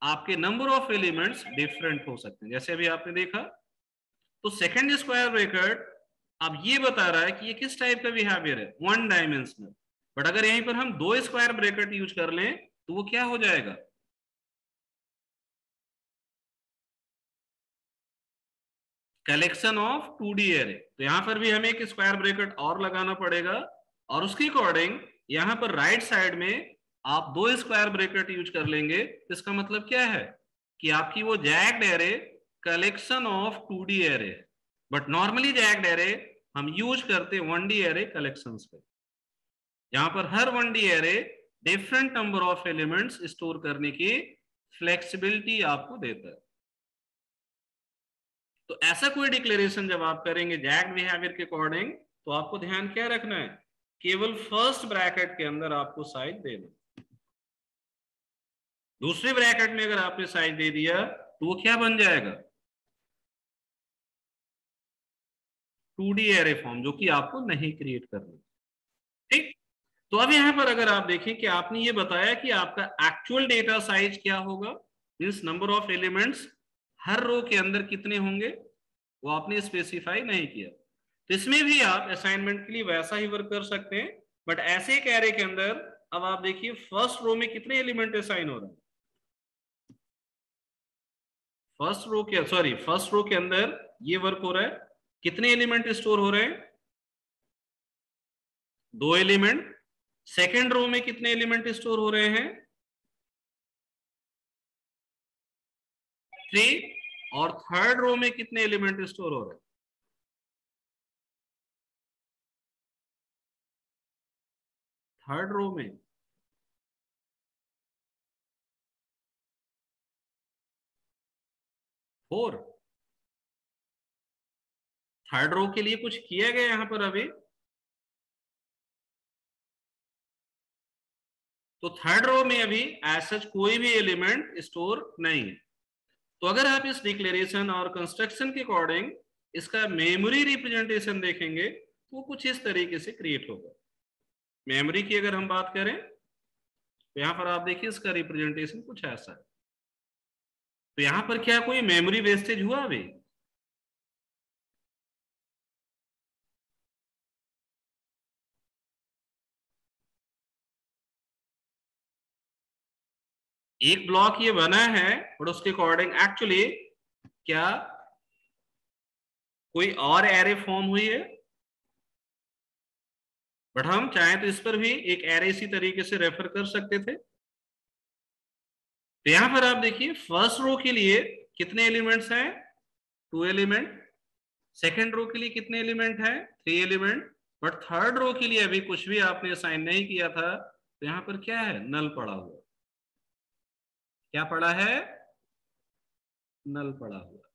आपके नंबर ऑफ एलिमेंट्स डिफरेंट हो सकते हैं। जैसे अभी आपने देखा, तो सेकेंड स्क्वायर ब्रैकेट अब ये बता रहा है कि ये किस टाइप का बिहेवियर है, 1 डायमेंशनल। बट अगर यहीं पर हम 2 स्क्वायर ब्रैकेट यूज कर लें तो वो क्या हो जाएगा, कलेक्शन ऑफ 2D एरे। तो यहां पर भी हमें एक स्क्वायर ब्रैकेट और लगाना पड़ेगा, और उसके अकॉर्डिंग यहां पर राइट साइड में आप 2 स्क्वायर ब्रैकेट यूज कर लेंगे। तो इसका मतलब क्या है कि आपकी वो jagged array collection of 2D array. But normally jagged array हम यूज करते 1D एरे कलेक्शंस पे, जहां पर हर 1D array different number of elements store करने की फ्लेक्सिबिलिटी आपको देता है। तो ऐसा कोई डिक्लेरेशन जब आप करेंगे जैग्ड बिहेवियर के अकॉर्डिंग, तो आपको ध्यान क्या रखना है, केवल फर्स्ट ब्रैकेट के अंदर आपको साइज देना। दूसरे ब्रैकेट में अगर आपने साइज दे दिया तो वो क्या बन जाएगा, 2D एरे फॉर्म, जो कि आपको नहीं क्रिएट करना। ठीक, तो अब यहां पर अगर आप देखें कि आपने ये बताया कि आपका एक्चुअल डेटा साइज क्या होगा, मींस नंबर ऑफ एलिमेंट्स हर रो के अंदर कितने होंगे, वो आपने स्पेसिफाई नहीं किया। तो इसमें भी आप असाइनमेंट के लिए वैसा ही वर्क कर सकते हैं, बट ऐसे एक एरे के अंदर अब आप देखिए फर्स्ट रो में कितने एलिमेंट असाइन हो रहे हैं, फर्स्ट रो के अंदर ये वर्क हो रहा है, कितने एलिमेंट स्टोर हो रहे हैं, 2 एलिमेंट। सेकेंड रो में कितने एलिमेंट स्टोर हो रहे हैं, 3। और थर्ड रो में कितने एलिमेंट स्टोर हो रहे हैं, थर्ड रो में, फोर, थर्ड रो के लिए कुछ किया गया यहां पर अभी? तो थर्ड रो में अभी ऐसा कोई भी एलिमेंट स्टोर नहीं है। तो अगर आप इस डिक्लेरेशन और कंस्ट्रक्शन के अकॉर्डिंग इसका मेमोरी रिप्रेजेंटेशन देखेंगे तो वो कुछ इस तरीके से क्रिएट होगा। मेमोरी की अगर हम बात करें तो यहां पर आप देखिए इसका रिप्रेजेंटेशन कुछ ऐसा है। तो यहां पर क्या कोई मेमोरी वेस्टेज हुआ अभी? एक ब्लॉक ये बना है और उसके अकॉर्डिंग एक्चुअली क्या कोई और एरे फॉर्म हुई है? बट हम चाहें तो इस पर भी एक एरे इसी तरीके से रेफर कर सकते थे। तो यहां पर आप देखिए फर्स्ट रो के लिए कितने एलिमेंट्स हैं? 2 एलिमेंट। सेकेंड रो के लिए कितने एलिमेंट हैं? 3 एलिमेंट। बट थर्ड रो के लिए अभी कुछ भी आपने असाइन नहीं किया था, तो यहां पर क्या है? नल पड़ा हुआ। क्या पड़ा है? नल पड़ा हुआ।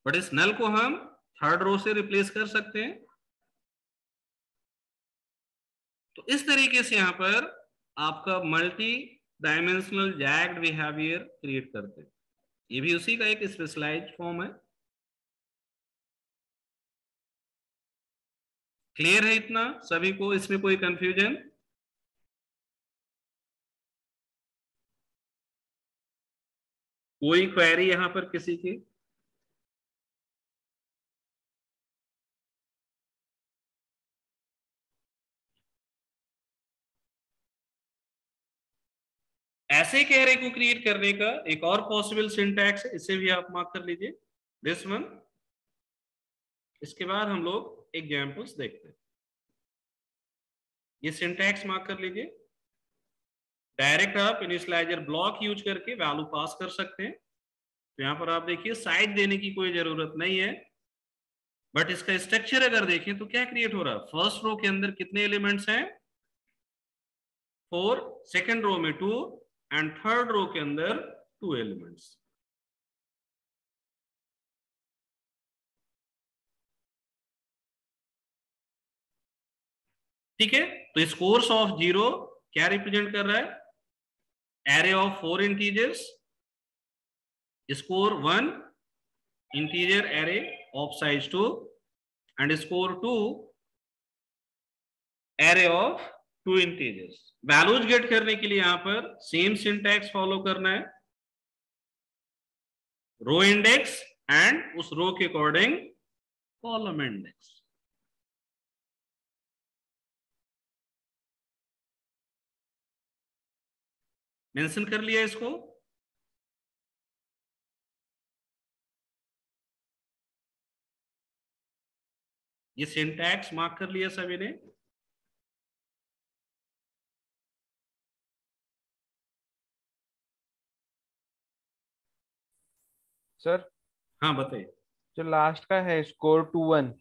बट इस नल को हम थर्ड रो से रिप्लेस कर सकते हैं। तो इस तरीके से यहां पर आपका मल्टी डायमेंशनल जैग्ड बिहेवियर क्रिएट करते हैं। ये भी उसी का एक स्पेशलाइज्ड फॉर्म है। क्लियर है इतना सभी को? इसमें कोई कंफ्यूजन? कोई क्वेरी यहां पर किसी की? ऐसे कैरे को क्रिएट करने का एक और पॉसिबल सिंटैक्स है, इसे भी आप मार्क कर लीजिए, दिस वन। इसके बाद हम लोग एग्जांपल्स देखते हैं। ये सिंटैक्स मार्क कर लीजिए। डायरेक्ट आप इनिशियलाइजर ब्लॉक यूज करके वैल्यू पास कर सकते हैं। तो यहां पर आप देखिए साइज देने की कोई जरूरत नहीं है। बट इसका स्ट्रक्चर अगर देखें तो क्या क्रिएट हो रहा है? फर्स्ट रो के अंदर कितने एलिमेंट्स हैं? 4, सेकेंड रो में 2 एंड थर्ड रो के अंदर 2 एलिमेंट्स। ठीक है, तो स्कोर्स ऑफ 0 क्या रिप्रेजेंट कर रहा है? Array of 4 integers. Score 1 integer array of size 2 and score 2 array of 2 integers. Values get करने के लिए यहां पर सेम सिंटैक्स फॉलो करना है, रो इंडेक्स एंड उस रो के अकॉर्डिंग कॉलम इंडेक्स। मेंशन कर लिया इसको। ये सिंटैक्स मार्क कर लिया सभी ने। सर हाँ बताइए। जो लास्ट का है स्कोर 2-1,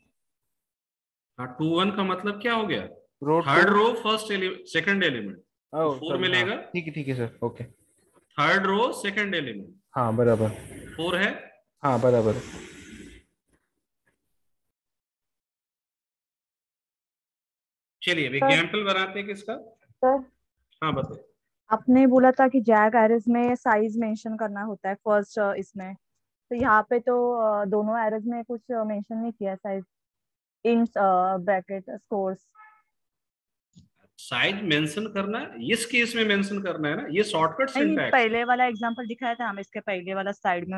हाँ 2-1 का मतलब क्या हो गया? Row third 2। Row first second element तो 4 सॉरी, हाँ मिलेगा। ठीक है sir, okay. Third row second element हाँ बराबर। 4 है। हाँ बराबर। चलिए अब सर एग्जाम्पल बनाते हैं किसका। सर हाँ बताइए। आपने बोला था कि जैग एरेज में साइज मेंशन करना होता है फर्स्ट इसमें, तो यहाँ पे तो दोनों एरेज में कुछ मेंशन नहीं किया size in bracket scores. Size mention करना है, इस केस में मेंशन करना है ना, ये शॉर्टकट नहीं, सिंटैक्स है। पहले वाला एग्जांपल दिखाया था हमें, इसके पहले वाला साइड में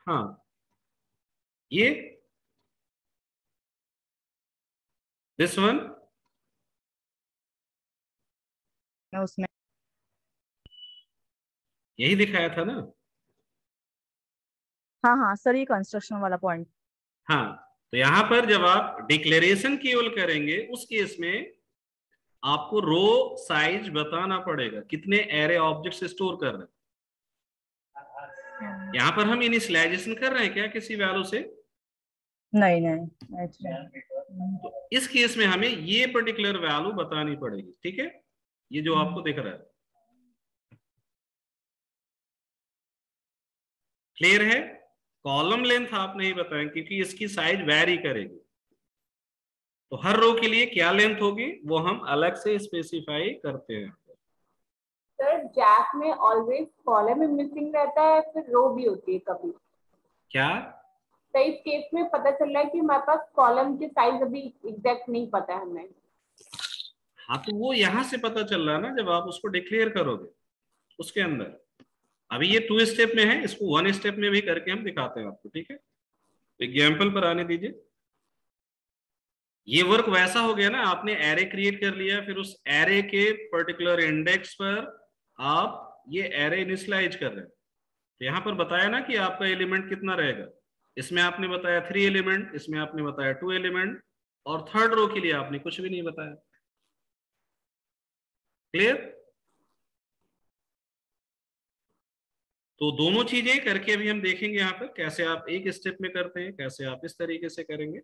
हाँ ये दिस वन उसमें। यही दिखाया था ना। हाँ हाँ सर, ये कंस्ट्रक्शन वाला पॉइंट। हाँ तो यहां पर जब आप डिक्लेरेशन केवल करेंगे उस केस में आपको रो साइज बताना पड़ेगा, कितने एरे ऑब्जेक्ट्स स्टोर कर रहे हैं। यहां पर हम इनिशियलाइजेशन कर रहे हैं क्या किसी वैल्यू से? नहीं नहीं, तो इस केस में हमें ये पर्टिकुलर वैल्यू बतानी पड़ेगी, ठीक है, ये जो आपको दिख रहा है। क्लियर है? कॉलम लेंथ आप नहीं बताएं क्योंकि इसकी साइज वेरी करेगी, तो हर रो के लिए क्या लेंथ होगी वो हम अलग से स्पेसिफाई करते हैं। सर जैक में ऑलवेज कॉलम मिसिंग रहता है, फिर रो भी होती है कभी? क्या? तो इस केस में पता चल रहा है कि हमारे पास कॉलम के साइज अभी एग्जैक्ट नहीं पता है हमें। हाँ, तो वो यहां से पता चल रहा है ना जब आप उसको डिक्लेयर करोगे उसके अंदर। अभी ये 2 स्टेप में है, इसको 1 स्टेप में भी करके हम दिखाते हैं आपको, ठीक है। एग्जाम्पल पर आने दीजिए। ये वर्क वैसा हो गया ना, आपने एरे क्रिएट कर लिया, फिर उस एरे के पर्टिकुलर इंडेक्स पर आप ये एरे इनिशियलाइज कर रहे हैं। तो यहां पर बताया ना कि आपका एलिमेंट कितना रहेगा, इसमें आपने बताया 3 एलिमेंट, इसमें आपने बताया 2 एलिमेंट, और थर्ड रो के लिए आपने कुछ भी नहीं बताया। क्लियर? तो दोनों चीजें करके अभी हम देखेंगे यहाँ पर कैसे आप एक स्टेप में करते हैं, कैसे आप इस तरीके से करेंगे।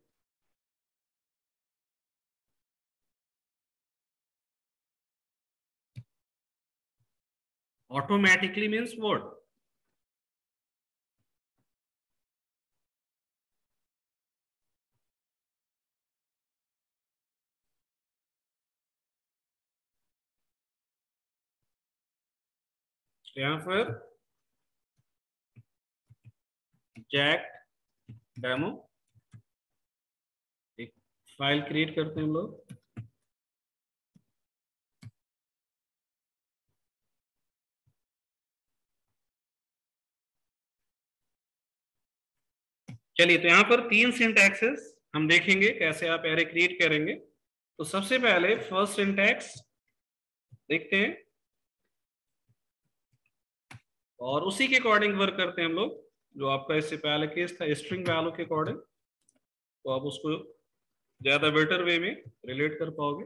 Automatically means what? यहां पर जैक डेमो एक फाइल क्रिएट करते हैं हम लोग। चलिए, तो यहां पर 3 सिंटैक्सेस हम देखेंगे कैसे आप एरे क्रिएट करेंगे। तो सबसे पहले फर्स्ट सिंटैक्स देखते हैं और उसी के अकॉर्डिंग वर्क करते हैं हम लोग। जो आपका इससे पहले केस था स्ट्रिंग वैल्यू के अकॉर्डिंग, तो आप उसको ज्यादा बेटर वे में रिलेट कर पाओगे।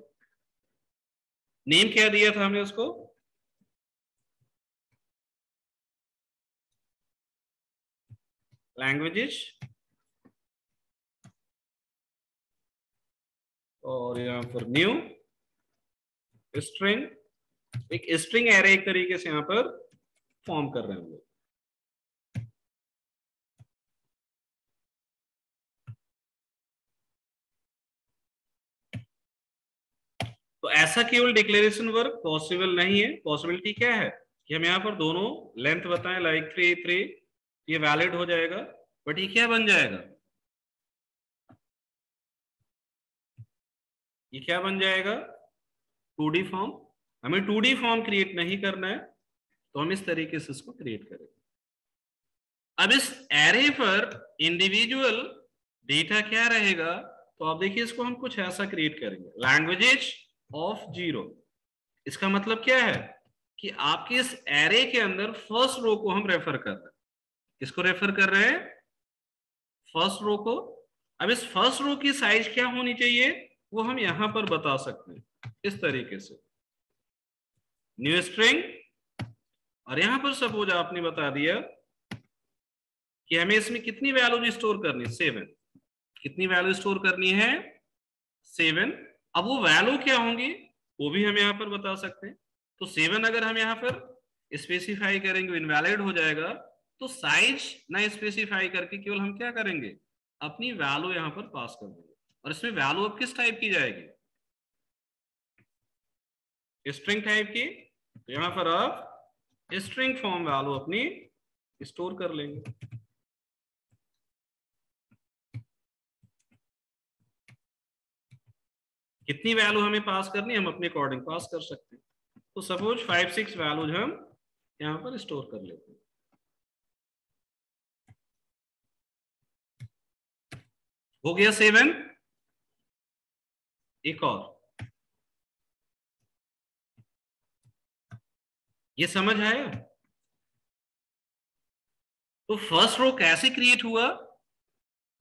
नेम क्या दिया था हमने उसको? लैंग्वेजेस, और यहां पर न्यू स्ट्रिंग। एक स्ट्रिंग एरे एक तरीके से यहां पर फॉर्म कर रहे हैं हम लोग। तो ऐसा केवल डिक्लेरेशन वर्क पॉसिबल नहीं है। पॉसिबिलिटी क्या है कि हम यहाँ पर दोनों लेंथ बताएं, लाइक 3, ये वैलिड हो जाएगा, बट ये क्या बन जाएगा? ये क्या बन जाएगा? 2D form. हमें 2D फॉर्म क्रिएट नहीं करना है, तो हम इस तरीके से इसको क्रिएट करेंगे। अब इस एरे पर इंडिविजुअल डेटा क्या रहेगा, तो आप देखिए इसको हम कुछ ऐसा क्रिएट करेंगे, लैंग्वेजेस ऑफ 0। इसका मतलब क्या है कि आपके इस एरे के अंदर फर्स्ट रो को हम रेफर कर रहे हैं। किसको रेफर कर रहे हैं? फर्स्ट रो को। अब इस फर्स्ट रो की साइज क्या होनी चाहिए वो हम यहां पर बता सकते हैं इस तरीके से, न्यू स्ट्रिंग। और यहां पर सपोज आपने बता दिया कि हमें इसमें कितनी वैल्यू स्टोर करनी है, 7। कितनी वैल्यू स्टोर करनी है? 7। अब वो वैल्यू क्या होंगी वो भी हम यहाँ पर बता सकते हैं। तो 7 अगर हम यहाँ पर स्पेसिफाई करेंगे इनवैलिड हो जाएगा, तो साइज ना स्पेसिफाई करके केवल हम क्या करेंगे, अपनी वैल्यू यहाँ पर पास कर देंगे। और इसमें वैल्यू अब किस टाइप की जाएगी? स्ट्रिंग टाइप की। तो यहाँ पर आप स्ट्रिंग फॉर्म वैल्यू अपनी स्टोर कर लेंगे। कितनी वैल्यू हमें पास करनी है हम अपने अकॉर्डिंग पास कर सकते हैं। तो सपोज 5-6 वैल्यूज हम यहां पर स्टोर कर लेते हैं। हो गया 7। एक और, ये समझ आया? तो फर्स्ट रो कैसे क्रिएट हुआ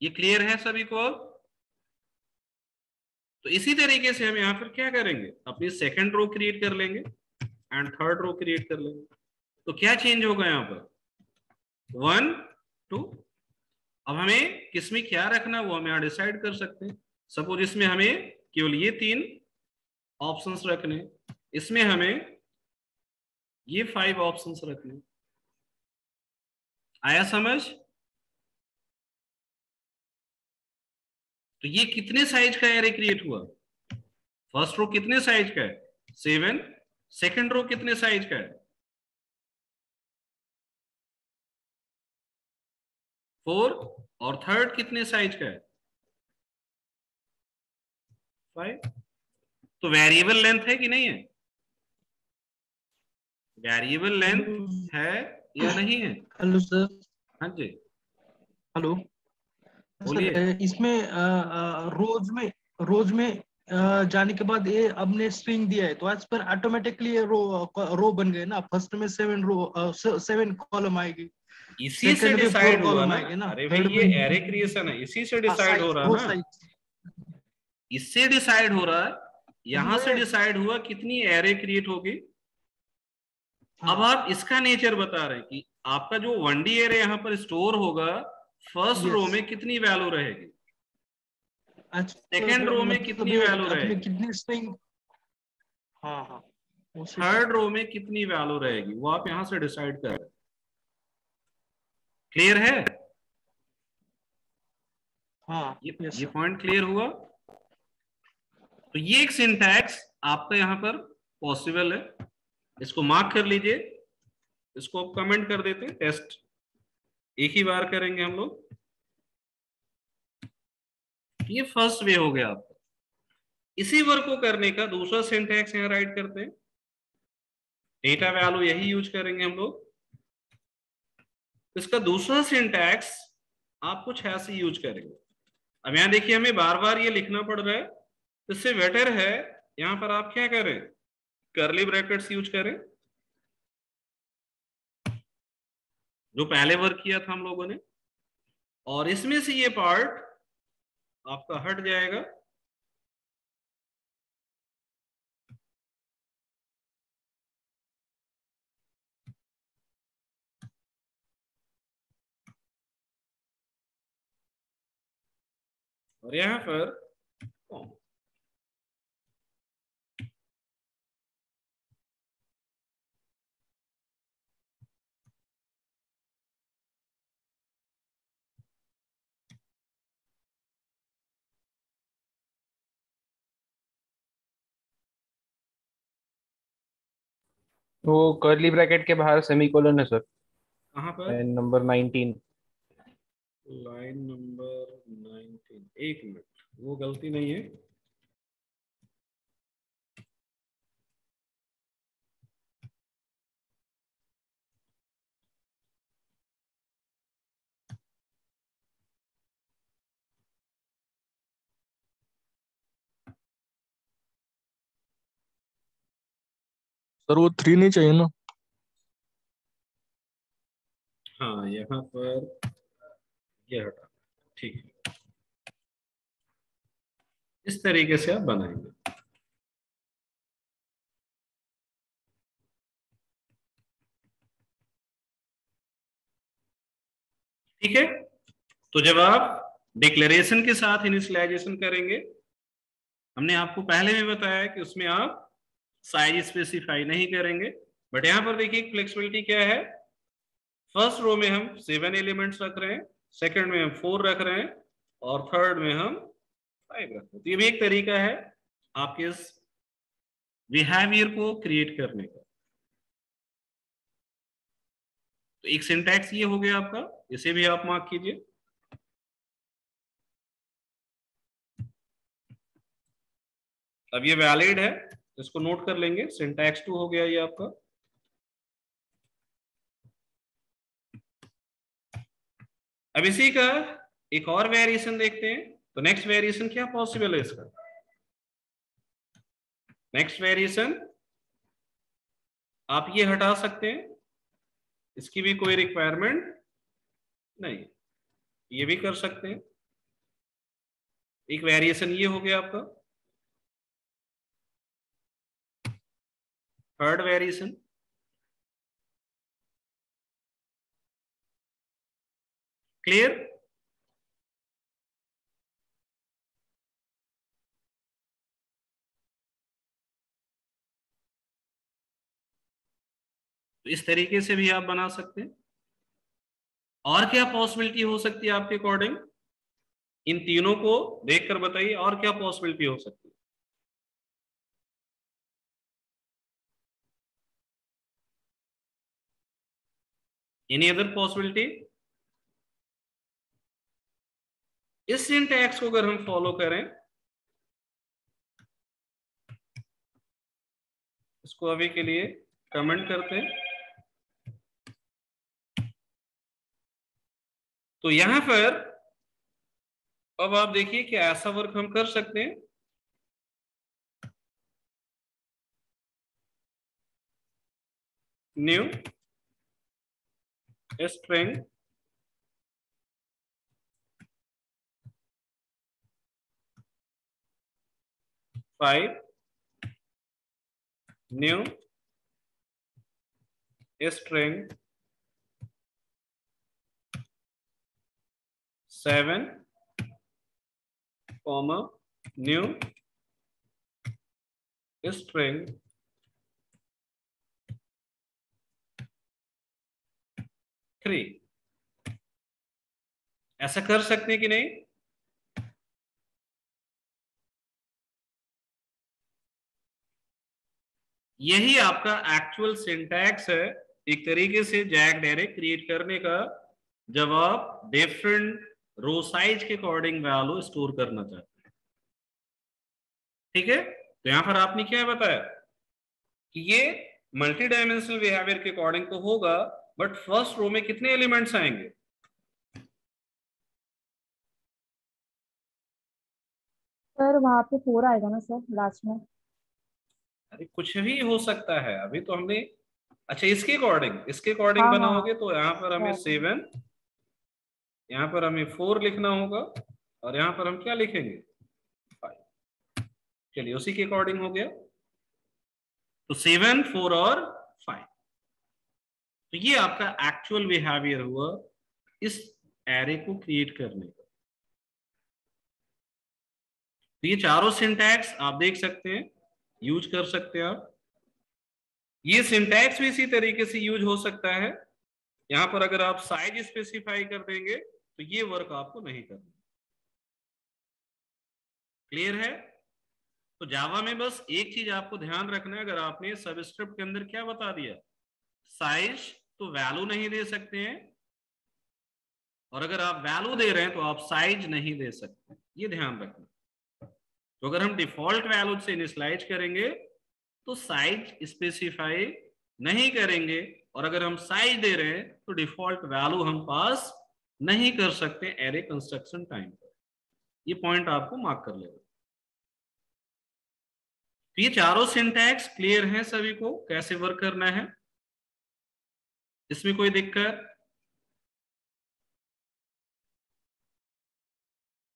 ये क्लियर है सभी को? तो इसी तरीके से हम यहां पर क्या करेंगे, अपनी सेकंड रो क्रिएट कर लेंगे एंड थर्ड रो क्रिएट कर लेंगे। तो क्या चेंज होगा यहां पर? 1, 2। अब हमें किसमें क्या रखना वो हम यहां डिसाइड कर सकते हैं। सपोज इसमें हमें केवल ये 3 ऑप्शंस रखने, इसमें हमें ये 5 ऑप्शंस रखने। आया समझ? तो ये कितने साइज का एरे क्रिएट हुआ? फर्स्ट रो कितने साइज का है? 7। सेकंड रो कितने साइज का है? 4। और थर्ड कितने साइज का है? 5। तो वेरिएबल लेंथ है कि नहीं है? वेरिएबल लेंथ है या नहीं है? Hello sir. हाँ जी, हेलो बोलिए। सर, इसमें रोज में जाने के बाद ये आपने स्ट्रिंग दिया है, तो आज पर ऑटोमेटिकली रो बन गए ना। फर्स्ट में 7 कॉलम आएगी, इसी से सेकंड में 4 डिसाइड हुआ कॉलम ना। आएगी ना, अरे भाई, थर्ड ये में एरे क्रिएशन है, इसी से डिसाइड हो साइज, रहा रो ना। साइज। इससे डिसाइड हो रहा है, यहां से इसमें डिसाइड हुआ कितनी एरे क्रिएट होगी। अब हाँ, आप इसका नेचर बता रहे हैं कि आपका जो 1D एरे यहाँ पर स्टोर होगा, फर्स्ट रो यस। में कितनी वैल्यू रहेगी, आज सेकेंड रो में मतलब कितनी ये वैल्यू आपने रहेगी, कितनी स्ट्रिंग, हाँ हाँ, उसी पे। थर्ड रो में कितनी वैल्यू रहेगी, वो आप यहां से डिसाइड कर रहे हैं। क्लियर है? हाँ यस ये सर। पॉइंट क्लियर हुआ? तो ये एक सिंटैक्स आपका यहां पर पॉसिबल है, इसको मार्क कर लीजिए। इसको कमेंट कर देते हैं। टेस्ट एक ही बार करेंगे हम लोग। ये फर्स्ट वे हो गया आपका। इसी वर्क को करने का दूसरा सिंटैक्स यहां राइट करते हैं। डेटा वैल्यू यही यूज करेंगे हम लोग। इसका दूसरा सिंटैक्स आप कुछ ऐसे यूज करेंगे। अब यहां देखिए, हमें बार बार ये लिखना पड़ रहा है, इससे बेटर है यहां पर आप क्या करें, कर्ली ब्रैकेट्स यूज करें, जो पहले वर्क किया था हम लोगों ने। और इसमें से ये पार्ट आपका हट जाएगा। और यहां पर वो कर्ली ब्रैकेट के बाहर सेमीकोलन है सर। कहां पर? नंबर 19। Line number 19। एक मिनट, वो गलती नहीं है। सर वो 3 नहीं चाहिए ना? हाँ, यहाँ पर ये हटा। ठीक है, इस तरीके से आप बनाएंगे। ठीक है। तो जब आप डिक्लेरेशन के साथ इनिशियलाइजेशन करेंगे, हमने आपको पहले भी बताया कि उसमें आप साइज स्पेसिफाई नहीं करेंगे। बट यहां पर देखिए फ्लेक्सिबिलिटी क्या है। फर्स्ट रो में हम 7 एलिमेंट्स रख रहे हैं, सेकंड में हम 4 रख रहे हैं, और थर्ड में हम 5 रख रहे हैं। तो ये भी एक तरीका है आपके इस बिहेवियर को क्रिएट करने का। तो एक सिंटैक्स ये हो गया आपका, इसे भी आप मार्क कीजिए। अब ये वैलिड है, इसको नोट कर लेंगे। सिंटैक्स 2 हो गया ये आपका। अब इसी का एक और वेरिएशन देखते हैं। तो नेक्स्ट वेरिएशन क्या पॉसिबल है इसका? नेक्स्ट वेरिएशन आप ये हटा सकते हैं, इसकी भी कोई रिक्वायरमेंट नहीं, ये भी कर सकते हैं। एक वेरिएशन ये हो गया आपका। Third variation, clear? तो इस तरीके से भी आप बना सकते हैं। और क्या पॉसिबिलिटी हो सकती है आपके अकॉर्डिंग? इन तीनों को देखकर बताइए और क्या पॉसिबिलिटी हो सकती है। Any other possibility? इस सिंटैक्स को अगर हम फॉलो करें, इसको अभी के लिए कमेंट करते हैं, तो यहां पर अब आप देखिए कि ऐसा वर्क हम कर सकते हैं। New string five, new string 7, comma new string 3। ऐसा कर सकते हैं कि नहीं? यही आपका एक्चुअल सिंटैक्स है एक तरीके से जैक डायरेक्ट क्रिएट करने का, जब आप डिफरेंट रो साइज के अकॉर्डिंग वैल्यू स्टोर करना चाहते हैं। ठीक है, तो यहां पर आपने क्या बताया कि ये मल्टी डायमेंशनल बिहेवियर के अकॉर्डिंग तो होगा, बट फर्स्ट रो में कितने एलिमेंट्स आएंगे? सर वहाँ पे 4 आएगा ना सर लास्ट में? अरे कुछ भी हो सकता है, अभी तो हमने, अच्छा इसके अकॉर्डिंग हाँ बनाओगे हाँ तो यहाँ पर हमें 7, यहाँ पर हमें 4 लिखना होगा, और यहाँ पर हम क्या लिखेंगे? 5। चलिए उसी के अकॉर्डिंग हो गया, तो 7, 4 और 5। तो ये आपका एक्चुअल बिहेवियर हुआ इस एरे को क्रिएट करने का। तो ये चारों सिंटैक्स आप देख सकते हैं, यूज कर सकते हैं आप। ये सिंटैक्स भी इसी तरीके से यूज हो सकता है। यहां पर अगर आप साइज स्पेसिफाई कर देंगे तो ये वर्क आपको नहीं करना। क्लियर है? तो जावा में बस एक चीज आपको ध्यान रखना है, अगर आपने सबस्क्रिप्ट के अंदर क्या बता दिया, साइज, तो वैल्यू नहीं दे सकते हैं, और अगर आप वैल्यू दे रहे हैं तो आप साइज नहीं दे सकते, ये ध्यान रखना। तो अगर हम डिफॉल्ट वैल्यू से इनिशियलाइज करेंगे तो साइज स्पेसिफाई नहीं करेंगे, और अगर हम साइज दे रहे हैं तो डिफॉल्ट वैल्यू हम पास नहीं कर सकते एरे कंस्ट्रक्शन टाइम पर। ये पॉइंट आपको मार्क कर लेगा। तो ये चारों सिंटैक्स क्लियर हैं सभी को, कैसे वर्क करना है? इसमें कोई दिक्कत?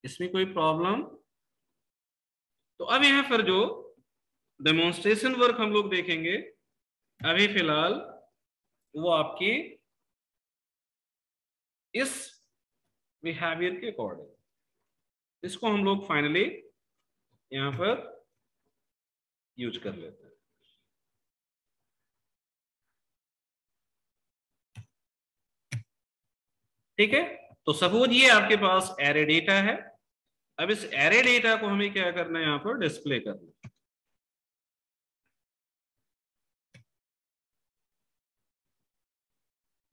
इसमें कोई प्रॉब्लम? तो अब यहां पर जो डेमोन्स्ट्रेशन वर्क हम लोग देखेंगे अभी फिलहाल, वो आपकी इस बिहेवियर के अकॉर्डिंग, इसको हम लोग फाइनली यहां पर यूज कर लेते हैं। ठीक है, तो सपोज ये आपके पास एरे डेटा है। अब इस एरे डेटा को हमें क्या करना है, यहां पर डिस्प्ले करना है।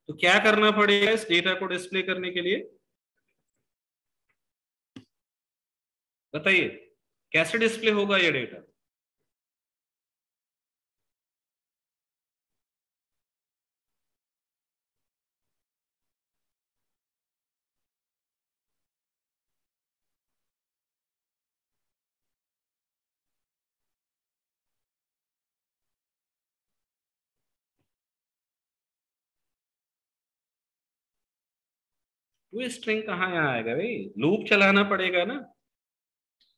तो क्या करना पड़ेगा इस डेटा को डिस्प्ले करने के लिए, बताइए कैसे डिस्प्ले होगा ये डेटा? वो स्ट्रिंग कहाँ यहाँ आएगा भाई, लूप चलाना पड़ेगा ना।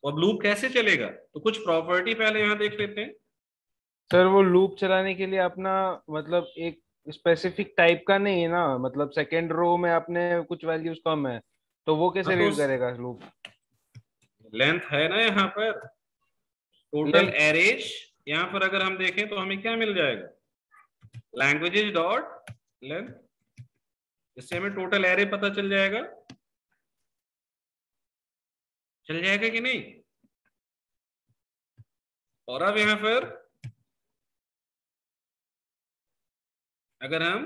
अब लूप कैसे चलेगा, तो कुछ प्रॉपर्टी पहले यहाँ देख लेते हैं। सर वो लूप चलाने के लिए अपना मतलब एक स्पेसिफिक टाइप का नहीं है ना, मतलब सेकेंड रो में आपने कुछ वैल्यूज कम है, तो वो कैसे हाँ तो रीड करेगा लूप? लेंथ है ना यहाँ पर, टोटल लेंथ एरेज। यहाँ पर अगर हम देखें तो हमें क्या मिल जाएगा, लैंग्वेजेस डॉट लेंथ, इससे हमें टोटल एरे पता चल जाएगा। चल जाएगा कि नहीं? और अब यहां पर अगर हम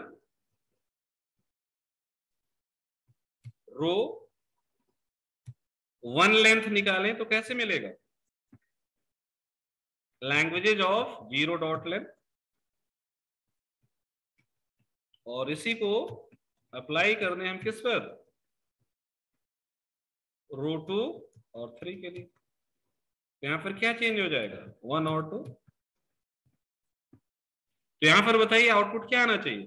रो 1 लेंथ निकालें तो कैसे मिलेगा? लैंग्वेजेज ऑफ 0 डॉट लेंथ, और इसी को अप्लाई करने हम किस पर? रो 2 और 3 के लिए। यहां पर क्या चेंज हो जाएगा? 1 और 2। तो यहां पर बताइए आउटपुट क्या आना चाहिए?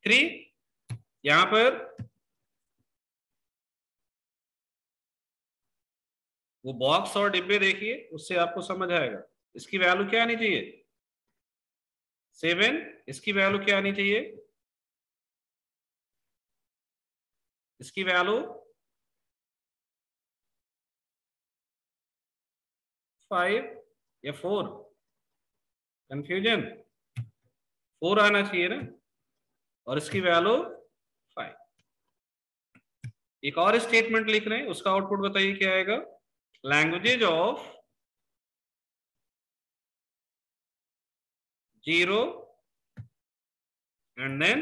थ्री। यहां पर वो बॉक्स और डिब्बे देखिए, उससे आपको समझ आएगा। इसकी वैल्यू क्या आनी चाहिए? 7। इसकी वैल्यू क्या आनी चाहिए? इसकी वैल्यू 5 या 4? कंफ्यूजन? 4 आना चाहिए ना, और इसकी वैल्यू 5। एक और स्टेटमेंट लिख रहे हैं, उसका आउटपुट बताइए क्या आएगा? लैंग्वेजेज ऑफ 0 एंड देन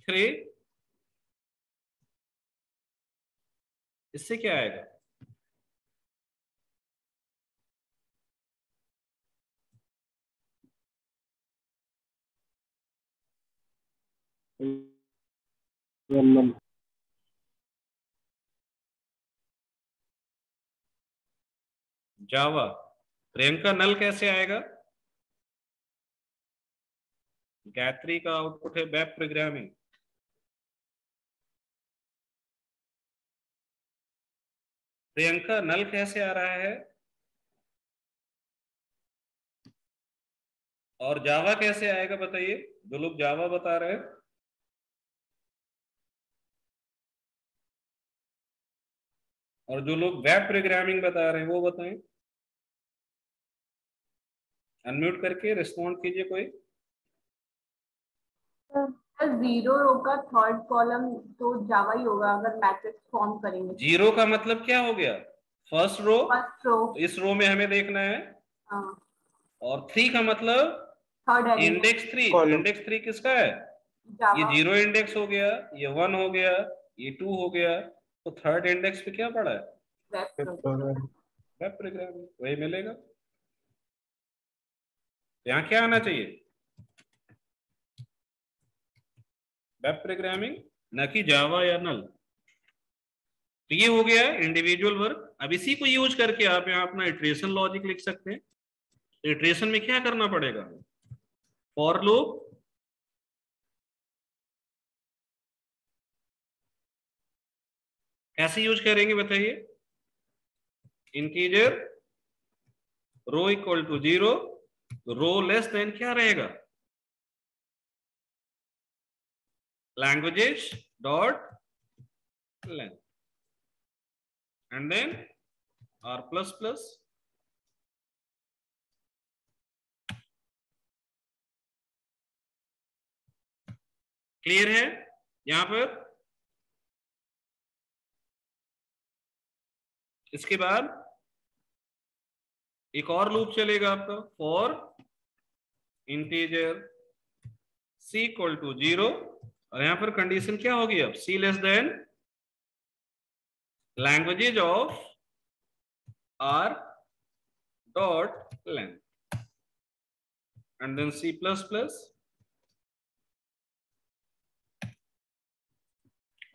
3, इससे क्या आएगा? जावा। प्रियंका, नल कैसे आएगा? गायत्री का आउटपुट है वेब प्रोग्रामिंग। प्रियंका, नल कैसे आ रहा है? और जावा कैसे आएगा बताइए, जो लोग जावा बता रहे हैं। और जो लोग वेब प्रोग्रामिंग बता रहे हैं वो बताएं। अनम्यूट करके रिस्पॉन्ड कीजिए कोई। जीरो रो का थर्ड कॉलम तो जावा ही होगा अगर मैट्रिक्स फॉर्म करेंगे। जीरो का मतलब क्या हो गया? First row. First row. तो इस रो में हमें देखना है। और 3 का मतलब थर्ड इंडेक्स 3। इंडेक्स 3 किसका है? ये 0 इंडेक्स हो गया, ये 1 हो गया, ये 2 हो गया। तो थर्ड इंडेक्स पे क्या पड़ा है? वेब प्रोग्रामिंग, वही मिलेगा। यहाँ क्या आना चाहिए? वेब प्रोग्रामिंग, न कि जावा या नल। तो ये हो गया इंडिविजुअल वर्क। अब इसी को यूज करके आप यहाँ अपना इटरेशन लॉजिक लिख सकते हैं। इटरेशन में क्या करना पड़ेगा? फॉर लूप, कैसे यूज करेंगे बताइए? Integer row equal to 0, row less than क्या रहेगा? Languages dot length and then r plus plus. Clear है यहां पर? इसके बाद एक और लूप चलेगा आपका, for integer c equal to 0, और यहां पर कंडीशन क्या होगी अब? c less than languages of r dot length and then c plus plus.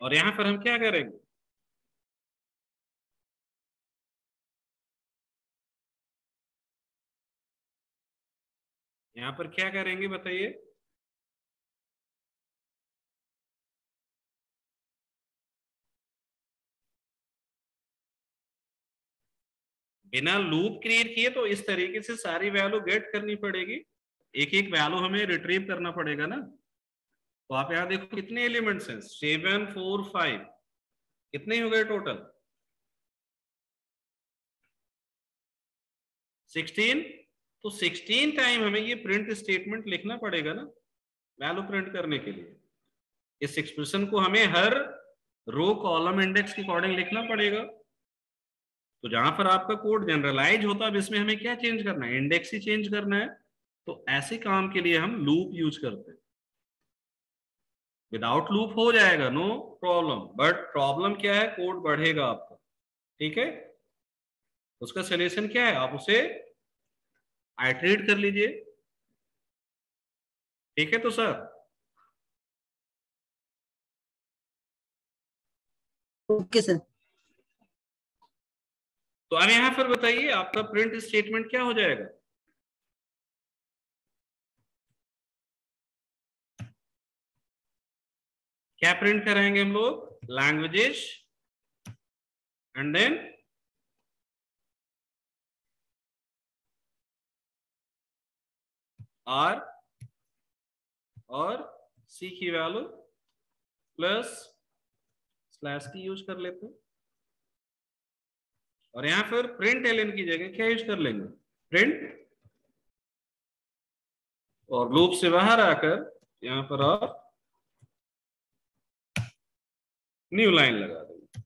और यहां पर हम क्या करेंगे? यहां पर क्या करेंगे बताइए? बिना लूप क्रिएट किए तो इस तरीके से सारी वैल्यू गेट करनी पड़ेगी। एक एक वैल्यू हमें रिट्रीव करना पड़ेगा ना। तो आप यहां देखो कितने एलिमेंट्स हैं? 7 4 5। कितने हो गए टोटल? 16। तो 16 टाइम हमें ये प्रिंट स्टेटमेंट लिखना पड़ेगा ना वैल्यू प्रिंट करने के लिए। इस एक्सप्रेशन को हमें हर रो कॉलम इंडेक्स के अकॉर्डिंग लिखना पड़ेगा। तो जहां पर आपका कोड जनरलाइज होता है, अब इसमें हमें क्या चेंज करना है? इंडेक्स ही चेंज करना है। तो ऐसे काम के लिए हम लूप यूज करते हैं। विदाउट लूप हो जाएगा, नो प्रॉब्लम, बट प्रॉब्लम क्या है? कोड बढ़ेगा आपका। ठीक है, उसका सोल्यूशन क्या है? आप उसे आइटरेट कर लीजिए। ठीक है तो सर, ओके सर। तो अब यहां पर बताइए आपका प्रिंट स्टेटमेंट क्या हो जाएगा? क्या प्रिंट कराएंगे हम लोग? लैंग्वेजेस एंड देन आर और सी की वैल्यू प्लस स्लैश की यूज कर लेते हैं। और यहां पर प्रिंट एलएन की जगह क्या यूज कर लेंगे? प्रिंट, और लूप से बाहर आकर यहां पर आप न्यू लाइन लगा देंगे।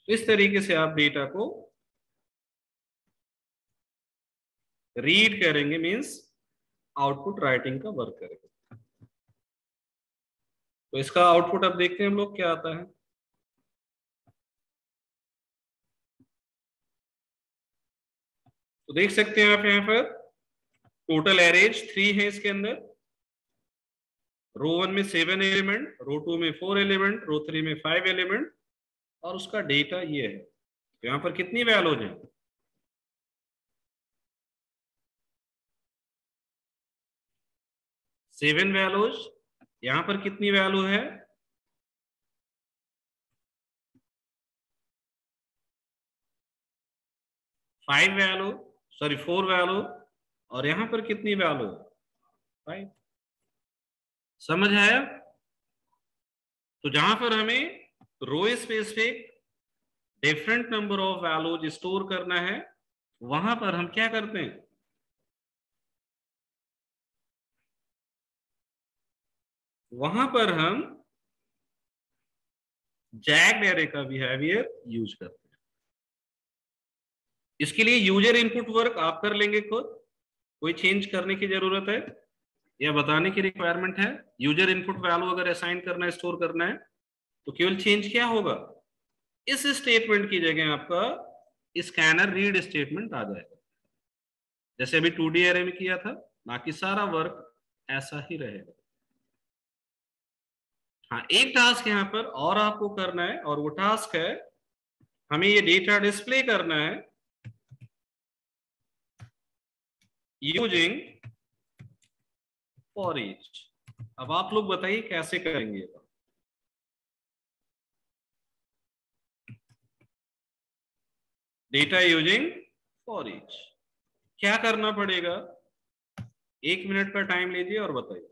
इस तरीके से आप डेटा को रीड करेंगे, मींस आउटपुट राइटिंग का वर्क करेंगे। तो इसका आउटपुट अब देखते हैं हम लोग क्या आता है। तो देख सकते हैं आप यहां पर टोटल एरेज 3 है इसके अंदर। रो 1 में 7 एलिमेंट, रो 2 में 4 एलिमेंट, रो 3 में 5 एलिमेंट, और उसका डेटा ये है। तो यहां पर कितनी वैल्यूज हैं? 7 वैल्यूज। यहां पर कितनी वैल्यू है? 5 वैल्यू, सॉरी 4 वैल्यू, और यहां पर कितनी वैल्यू? 5। समझ आया? तो जहां पर हमें row specific different number of values store करना है, वहां पर हम क्या करते हैं? वहां पर हम जैग्ड एरे का बिहेवियर यूज करते हैं। इसके लिए यूजर इनपुट वर्क आप कर लेंगे खुद, कोई चेंज करने की जरूरत है या बताने की रिक्वायरमेंट है? यूजर इनपुट वैल्यू अगर असाइन करना है, स्टोर करना है, तो केवल चेंज क्या होगा? इस स्टेटमेंट की जगह आपका स्कैनर रीड स्टेटमेंट आ जाएगा, जैसे अभी 2D एरे में किया था। बाकी सारा वर्क ऐसा ही रहेगा। हाँ, एक टास्क यहां पर और आपको करना है, और वो टास्क है हमें ये डेटा डिस्प्ले करना है यूजिंग फॉर ईच। अब आप लोग बताइए कैसे करेंगे? डेटा यूजिंग फॉर ईच क्या करना पड़ेगा? 1 मिनट का टाइम लीजिए और बताइए।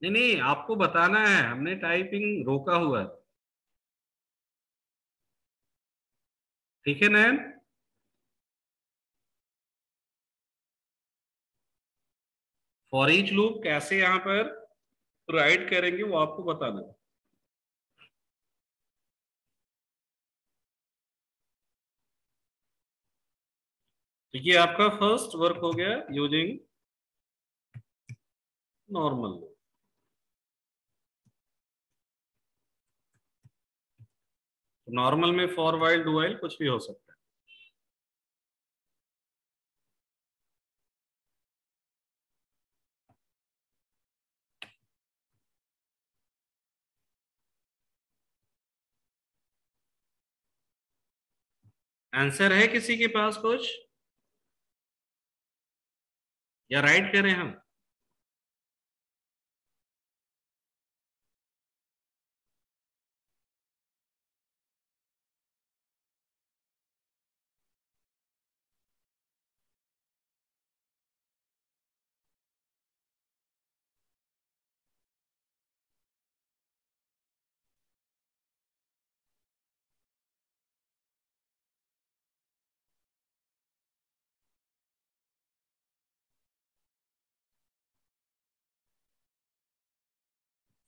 नहीं नहीं, आपको बताना है, हमने टाइपिंग रोका हुआ है। ठीक है नयन? फॉर ईच लूप कैसे यहां पर राइट करेंगे वो आपको बताना है। तो ये आपका फर्स्ट वर्क हो गया यूजिंग नॉर्मल लूप। नॉर्मल में फॉर व्हाइल डू व्हाइल कुछ भी हो सकता है। आंसर है किसी के पास कुछ, या राइट करें हम?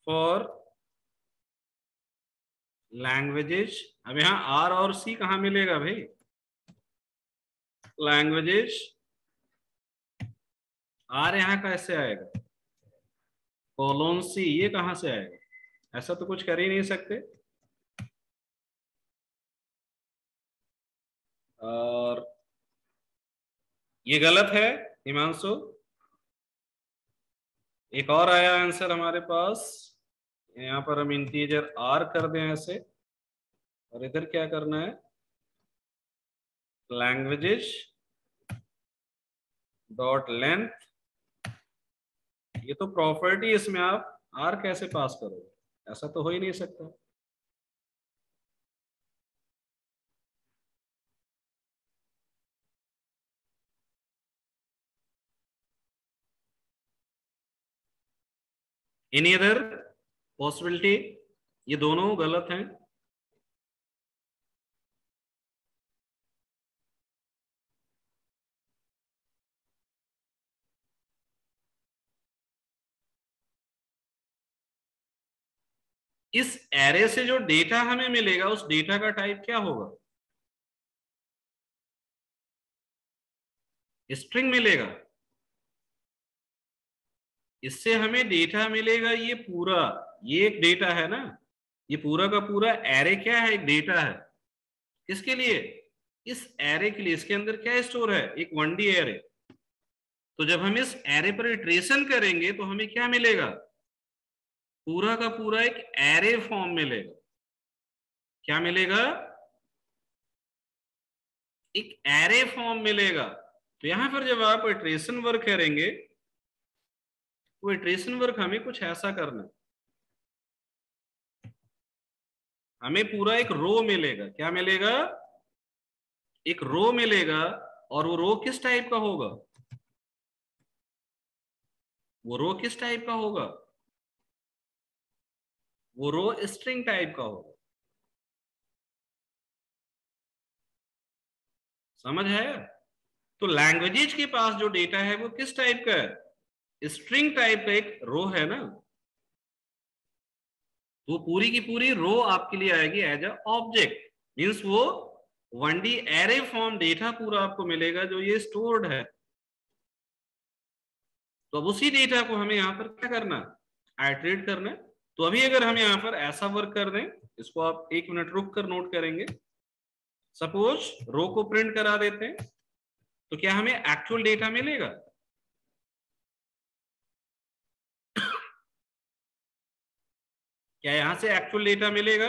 फॉर लैंग्वेजेस, अब यहां आर और सी कहां मिलेगा भाई? लैंग्वेजेस आर यहां कैसे आएगा? कोलोन सी ये कहां से आएगा? ऐसा तो कुछ कर ही नहीं सकते। और ये गलत है हिमांशु। एक और आया आंसर हमारे पास, यहां पर हम इंटीजर आर कर दें ऐसे, और इधर क्या करना है? Languages dot length. ये तो प्रॉपर्टी, इसमें आप आर कैसे पास करोगे? ऐसा तो हो ही नहीं सकता। Any other possibility? ये दोनों गलत हैं। इस एरे से जो डेटा हमें मिलेगा उस डेटा का टाइप क्या होगा? स्ट्रिंग मिलेगा। इससे हमें डेटा मिलेगा ये पूरा, ये एक डेटा है ना, ये पूरा का पूरा एरे क्या है? एक डेटा है। किसके लिए? इस एरे के लिए। इसके अंदर क्या स्टोर है? एक 1D एरे। तो जब हम इस एरे पर इटरेशन करेंगे तो हमें क्या मिलेगा? पूरा का पूरा एक एरे फॉर्म मिलेगा। क्या मिलेगा? एक एरे फॉर्म मिलेगा। तो यहां पर जब आप इटरेशन वर्क करेंगे तो इटरेशन वर्क हमें कुछ ऐसा करना है। हमें पूरा एक रो मिलेगा। क्या मिलेगा? एक रो मिलेगा। और वो रो किस टाइप का होगा? वो रो किस टाइप का होगा? वो रो स्ट्रिंग टाइप का होगा। समझ है? तो लैंग्वेजेस के पास जो डेटा है वो किस टाइप का है? स्ट्रिंग टाइप का एक रो है ना। तो पूरी की पूरी रो आपके लिए आएगी एज अ ऑब्जेक्ट। मींस वो 1D एरे फॉर्म डेटा पूरा आपको मिलेगा जो ये स्टोर्ड है। तो अब उसी डेटा को हमें यहाँ पर क्या करना है? आइटरेट करना है। तो अभी अगर हम यहाँ पर ऐसा वर्क कर दें, इसको आप 1 मिनट रुक कर नोट करेंगे। सपोज रो को प्रिंट करा देते हैं, तो क्या हमें एक्चुअल डेटा मिलेगा? क्या यहां से एक्चुअल डेटा मिलेगा?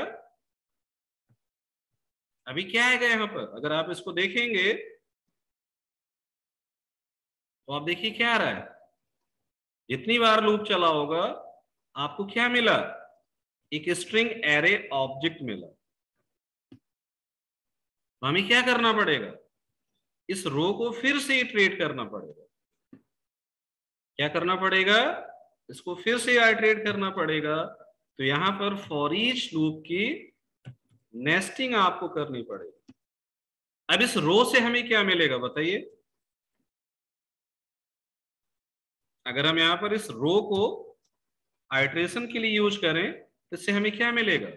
अभी क्या आएगा यहां पर? अगर आप इसको देखेंगे तो आप देखिए क्या आ रहा है। जितनी बार लूप चला होगा आपको क्या मिला? एक स्ट्रिंग एरे ऑब्जेक्ट मिला। तो हमें क्या करना पड़ेगा? इस रो को फिर से इटरेट करना पड़ेगा। क्या करना पड़ेगा? इसको फिर से इटरेट करना पड़ेगा। तो यहां पर फॉर ईच लूप की नेस्टिंग आपको करनी पड़ेगी। अब इस रो से हमें क्या मिलेगा बताइए? अगर हम यहां पर इस रो को आइटरेशन के लिए यूज करें तो इससे हमें क्या मिलेगा?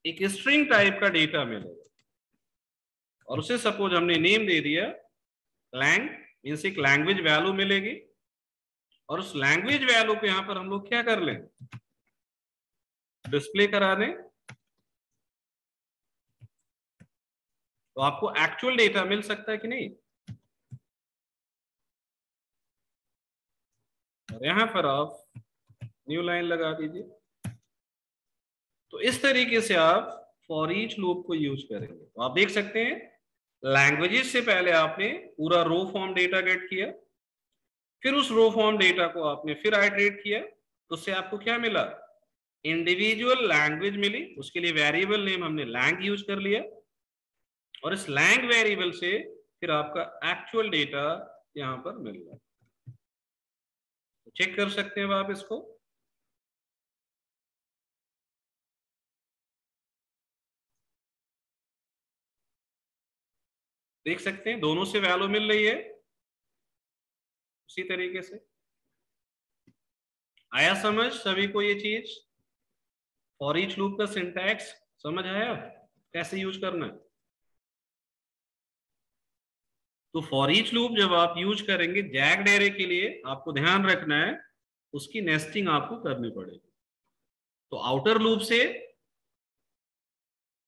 एक स्ट्रिंग टाइप का डेटा मिलेगा। और उसे सपोज हमने नेम दे दिया लैंग मीन्स एक लैंग्वेज वैल्यू मिलेगी और उस लैंग्वेज वैल्यू को यहां पर हम लोग क्या कर लें, डिस्प्ले करा दें, तो आपको एक्चुअल डेटा मिल सकता है कि नहीं। और यहां पर आप न्यू लाइन लगा दीजिए। तो इस तरीके से आप फॉर ईच लूप को यूज करेंगे। तो आप देख सकते हैं लैंग्वेजेस से पहले आपने पूरा रो फॉर्म डेटा गेट किया, फिर उस रो फॉर्म डेटा को आपने फिर आइटरेट किया, तो उससे आपको क्या मिला, इंडिविजुअल लैंग्वेज मिली, उसके लिए वेरिएबल नेम हमने लैंग यूज कर लिया, और इस लैंग वेरिएबल से फिर आपका एक्चुअल डेटा यहां पर मिल रहा है। चेक कर सकते हैं आप इसको। देख सकते हैं दोनों से वैल्यू मिल रही है। उसी तरीके से आया समझ सभी को ये चीज, फॉर ईच लूप का सिंटैक्स समझ आया कैसे यूज करना है। तो फॉर ईच लूप जब आप यूज करेंगे जैग्ड एरे के लिए, आपको ध्यान रखना है उसकी नेस्टिंग आपको करनी पड़ेगी। तो आउटर लूप से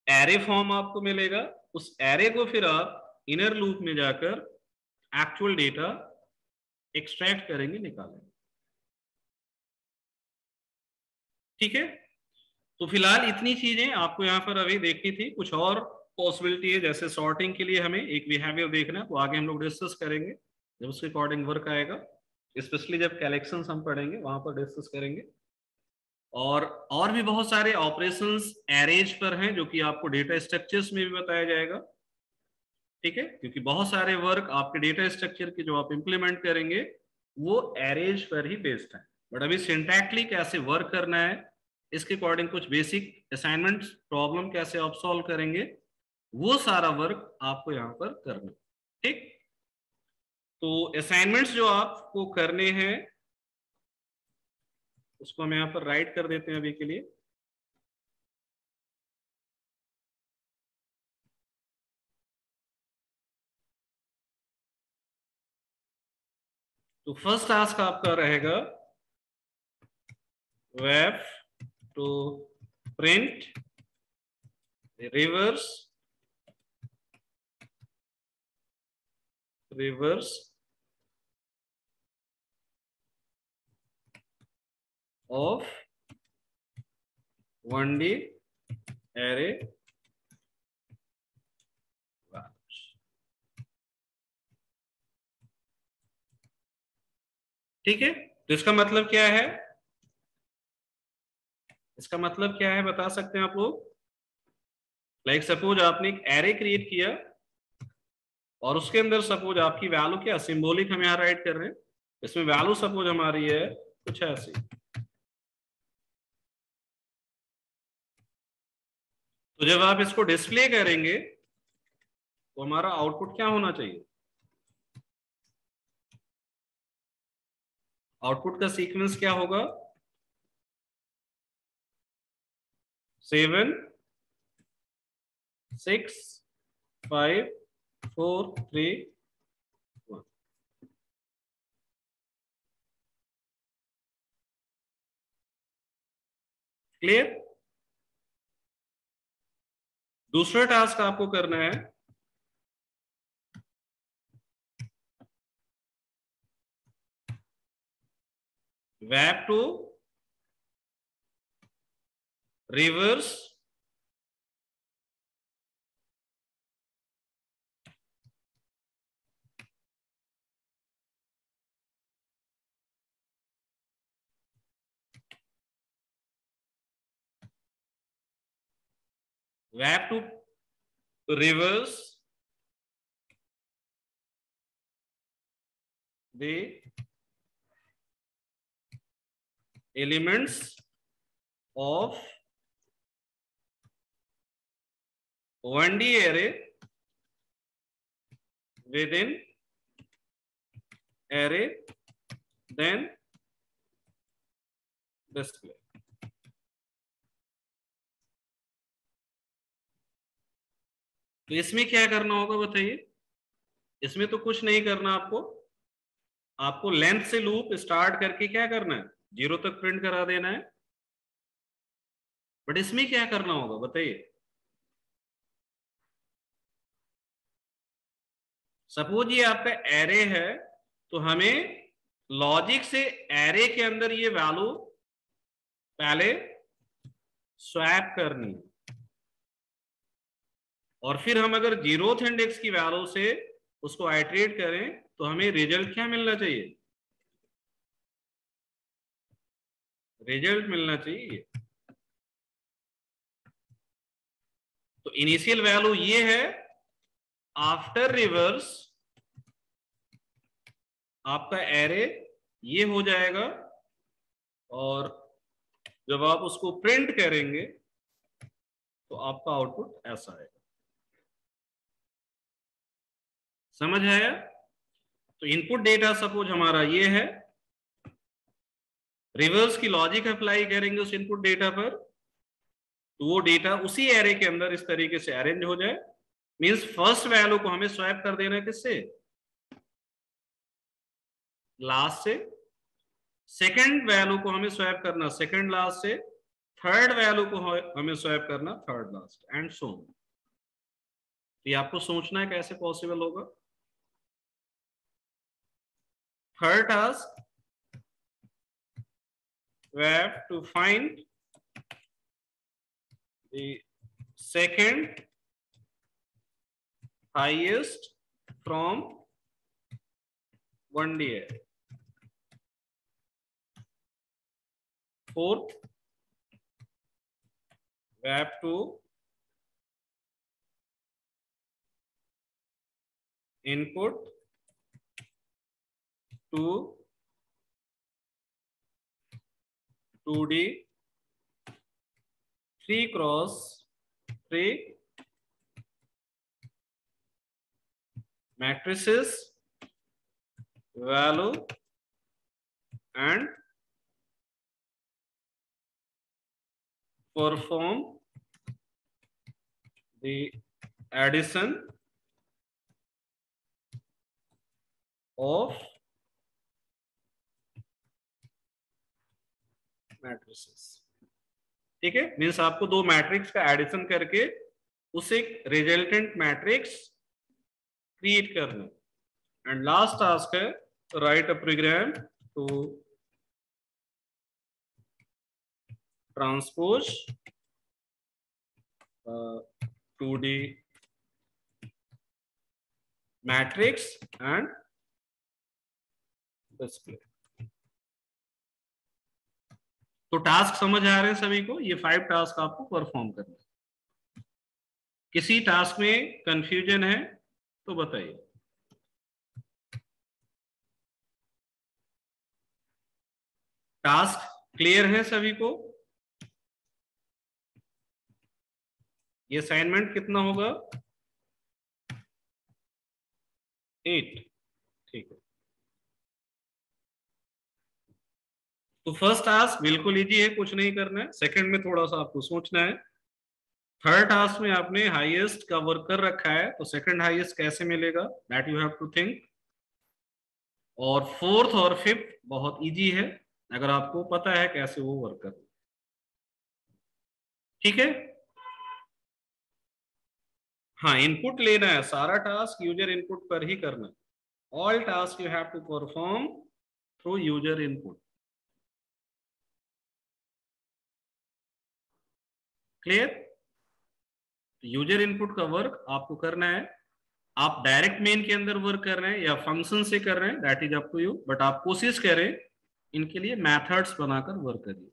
एरे फॉर्म आपको मिलेगा, उस एरे को फिर आप इनर लूप में जाकर एक्चुअल डेटा एक्सट्रैक्ट करेंगे, निकालेंगे। ठीक है, तो फिलहाल इतनी चीजें आपको यहां पर अभी देखनी थी। कुछ और पॉसिबिलिटी है, जैसे सॉर्टिंग के लिए हमें एक बिहेवियर देखना है, तो आगे हम लोग डिस्कस करेंगे जब उसके अकॉर्डिंग वर्क आएगा, स्पेशली जब कलेक्शंस हम पढ़ेंगे वहां पर डिस्कस करेंगे। और भी बहुत सारे ऑपरेशंस एरेज पर हैं जो कि आपको डेटा स्ट्रक्चर्स में भी बताया जाएगा। ठीक है, क्योंकि बहुत सारे वर्क आपके डेटा स्ट्रक्चर के जो आप इंप्लीमेंट करेंगे वो एरेज पर ही बेस्ड है। बट अभी सिंटैक्टिकली कैसे वर्क करना है, इसके अकॉर्डिंग कुछ बेसिक असाइनमेंट प्रॉब्लम कैसे आप सॉल्व करेंगे, वो सारा वर्क आपको यहाँ पर करना है। ठीक, तो असाइनमेंट्स जो आपको करने हैं उसको हम यहाँ पर राइट कर देते हैं अभी के लिए। तो फर्स्ट टास्क आपका रहेगा web two print reverse of 1D array values। ठीक है, तो इसका मतलब क्या है, इसका मतलब क्या है बता सकते हैं आप लोग। लाइक सपोज आपने एक एरे क्रिएट किया और उसके अंदर सपोज आपकी वैल्यू क्या सिंबॉलिक हम यहाँ राइट कर रहे हैं, इसमें वैल्यू सपोज हमारी है कुछ ऐसी। तो जब आप इसको डिस्प्ले करेंगे तो हमारा आउटपुट क्या होना चाहिए, आउटपुट का सीक्वेंस क्या होगा, 7 6 5 4 3 1। क्लियर। दूसरा टास्क आपको करना है web two reverse the elements of 1D array within array then display। तो इसमें क्या करना होगा बताइए, इसमें तो कुछ नहीं करना आपको, आपको लेंथ से लूप स्टार्ट करके क्या करना है, 0 तक प्रिंट करा देना है। बट इसमें क्या करना होगा बताइए। सपोज ये आपका एरे है, तो हमें लॉजिक से एरे के अंदर ये वैल्यू पहले स्वैप करनी है, और फिर हम अगर 0th इंडेक्स की वैल्यू से उसको आइटरेट करें तो हमें रिजल्ट क्या मिलना चाहिए, रिजल्ट मिलना चाहिए। तो इनिशियल वैल्यू ये है, आफ्टर रिवर्स आपका एरे ये हो जाएगा, और जब आप उसको प्रिंट करेंगे तो आपका आउटपुट ऐसा आएगा। समझ आया? तो इनपुट डेटा सपोज हमारा ये है, रिवर्स की लॉजिक अप्लाई करेंगे उस इनपुट डेटा पर, तो वो डेटा उसी एरे के अंदर इस तरीके से अरेंज हो जाए। मींस फर्स्ट वैल्यू को हमें स्वैप कर देना है किससे, लास्ट से, सेकंड वैल्यू को हमें स्वैप करना सेकंड लास्ट से, थर्ड वैल्यू को हमें स्वैप करना third last, and so on. ये आपको सोचना है कैसे पॉसिबल होगा। Third task, we have to find the second highest from 1D array. Fourth, we have to input to 2D 3x3 matrices value and perform the addition of matrices. ठीक है, means आपको दो मैट्रिक्स का addition करके उसे resultant matrix create करना। And last task है write a program to transpose 2D matrix and display. तो टास्क समझ आ रहे हैं सभी को? ये 5 टास्क आपको परफॉर्म करना है। किसी टास्क में कंफ्यूजन है तो बताइए। टास्क क्लियर है सभी को? ये असाइनमेंट कितना होगा? 8। ठीक है, तो फर्स्ट टास्क बिल्कुल इजी है, कुछ नहीं करना है। सेकंड में थोड़ा सा आपको सोचना है। थर्ड टास्क में आपने हाईएस्ट का वर्क कर रखा है, तो सेकंड हाईएस्ट कैसे मिलेगा, that you have to think. और फोर्थ और फिफ्थ बहुत इजी है, अगर आपको पता है कैसे वो वर्क कर। ठीक है, हाँ, इनपुट लेना है, सारा टास्क यूजर इनपुट पर ही करना है। All task you have to perform through user input. Clear? User input का वर्क आपको करना है। आप डायरेक्ट मेन के अंदर वर्क कर रहे हैं या फंक्शन से कर रहे हैं, that is up to you, but आप कोशिश करें इनके लिए मेथड्स बनाकर वर्क करिए।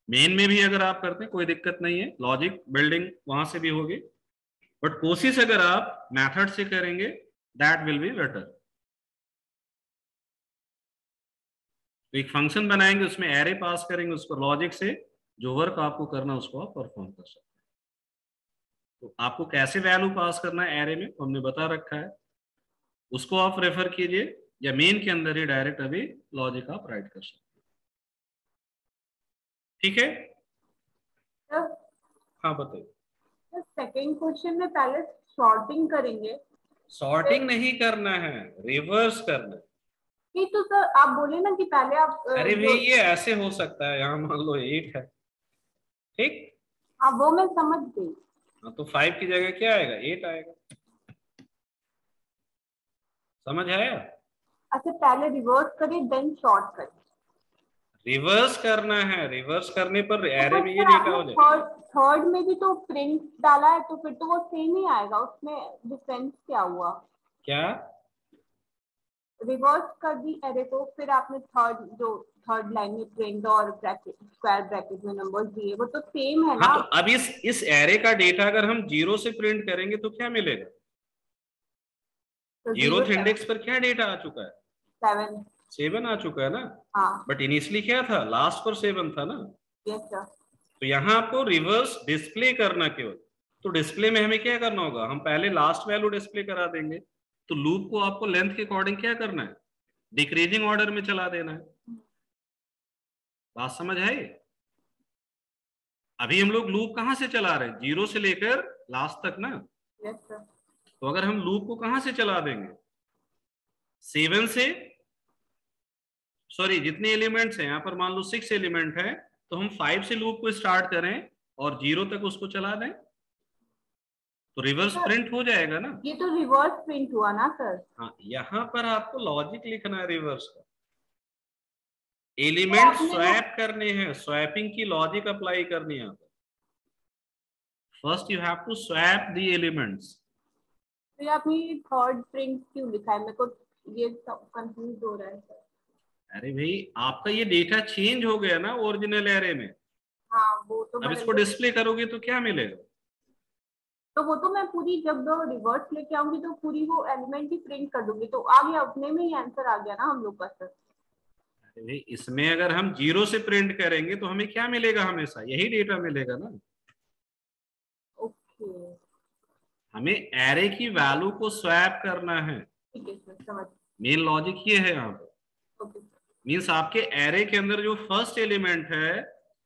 मेन में भी अगर आप करते हैं कोई दिक्कत नहीं है, लॉजिक बिल्डिंग वहां से भी होगी, बट कोशिश अगर आप मेथड से करेंगे दैट विल बी बेटर। तो एक फंक्शन बनाएंगे, उसमें एरे पास करेंगे, उस पर लॉजिक से जो वर्क आपको करना उसको आप परफॉर्म कर सकते हैं। तो आपको कैसे वैल्यू पास करना है एरे में तो हमने बता रखा है, उसको आप रेफर कीजिए, या मेन के अंदर ही डायरेक्ट अभी लॉजिक आप राइट कर सकते हैं। ठीक है, हाँ बताइए। सेकेंड क्वेश्चन में पहले सॉर्टिंग करेंगे, सॉर्टिंग नहीं करना है, रिवर्स करना है। नहीं तो सर आप बोले ना कि पहले आप अरे भाई ये ऐसे हो सकता है, यहाँ मान लो 8 है, ठीक। हाँ वो मैं समझ गई। हाँ तो 5 की जगह क्या आएगा, 8 आएगा। समझ आया? अच्छा पहले रिवर्स करिए देन शॉर्ट करिए। रिवर्स करना है, रिवर्स करने पर एरे में ये सर डेटा हो आपने जाएगा। थर्ड में भी तो प्रिंट डाला है तो फिर तो वो सेम ही आएगा, उसमें डिफरेंस क्या हुआ? क्या? रिवर्स कर दी एरे को, फिर आपने थर्ड लाइन में प्रिंट और ब्रैकेट स्क्वायर ब्रैकेट में नंबर्स दिए, वो तो सेम है ना। हाँ तो अब इस एरे का डेटा अगर हम 0 से प्रिंट करेंगे तो क्या मिलेगा? तो 0th इंडेक्स पर क्या डेटा आ चुका है? 7 आ चुका है ना। हाँ बट इनिशियली क्या था, लास्ट पर 7 था ना। Yes sir. तो यहाँ आपको रिवर्स डिस्प्ले करना केवल, तो डिस्प्ले में हमें क्या करना होगा, हम पहले लास्ट वैल्यू डिस्प्ले करा देंगे। तो लूप को आपको लेंथ के अकॉर्डिंग क्या करना है, डिक्रीजिंग ऑर्डर में चला देना है। बात समझ आई? अभी हम लोग लूप कहां से चला रहे हैं, 0 से लेकर लास्ट तक ना। Yes sir. तो अगर हम लूप को कहां से चला देंगे, 7 से, सॉरी जितने एलिमेंट्स हैं यहाँ पर मान लो 6 एलिमेंट है, तो हम 5 से लूप को स्टार्ट करें और 0 तक उसको चला दें तो रिवर्स प्रिंट हो जाएगा ना। ये तो रिवर्स प्रिंट हुआ ना सर। हाँ यहाँ पर आपको लॉजिक लिखना है रिवर्स का, एलिमेंट स्वैप करने हैं, स्वैपिंग की लॉजिक अप्लाई करनी है। First you have to swap the elements. तो आपने थर्ड प्रिंट क्यों लिखा है, मेरे को ये कंफ्यूज हो रहा है सर। अरे भाई आपका ये डेटा चेंज हो गया ना ओरिजिनल एरे में। हाँ वो तो अब इसको डिस्प्ले करोगे तो क्या मिलेगा? तो वो तो मैं पूरी जब रिवर्स लेके आऊंगी तो पूरी वो एलिमेंट ही प्रिंट कर दूंगी, तो आ गया, अपने में ही आंसर आ गया ना हम लोग का सर। अरे भाई इसमें अगर हम 0 से प्रिंट करेंगे तो हमें क्या मिलेगा, हमेशा यही डेटा मिलेगा ना। ओके हमें एरे की वैल्यू को स्वैप करना है, ठीक है सर, समझ। मेन लॉजिक ये है यहाँ पर। ओके मीन्स आपके एरे के अंदर जो फर्स्ट एलिमेंट है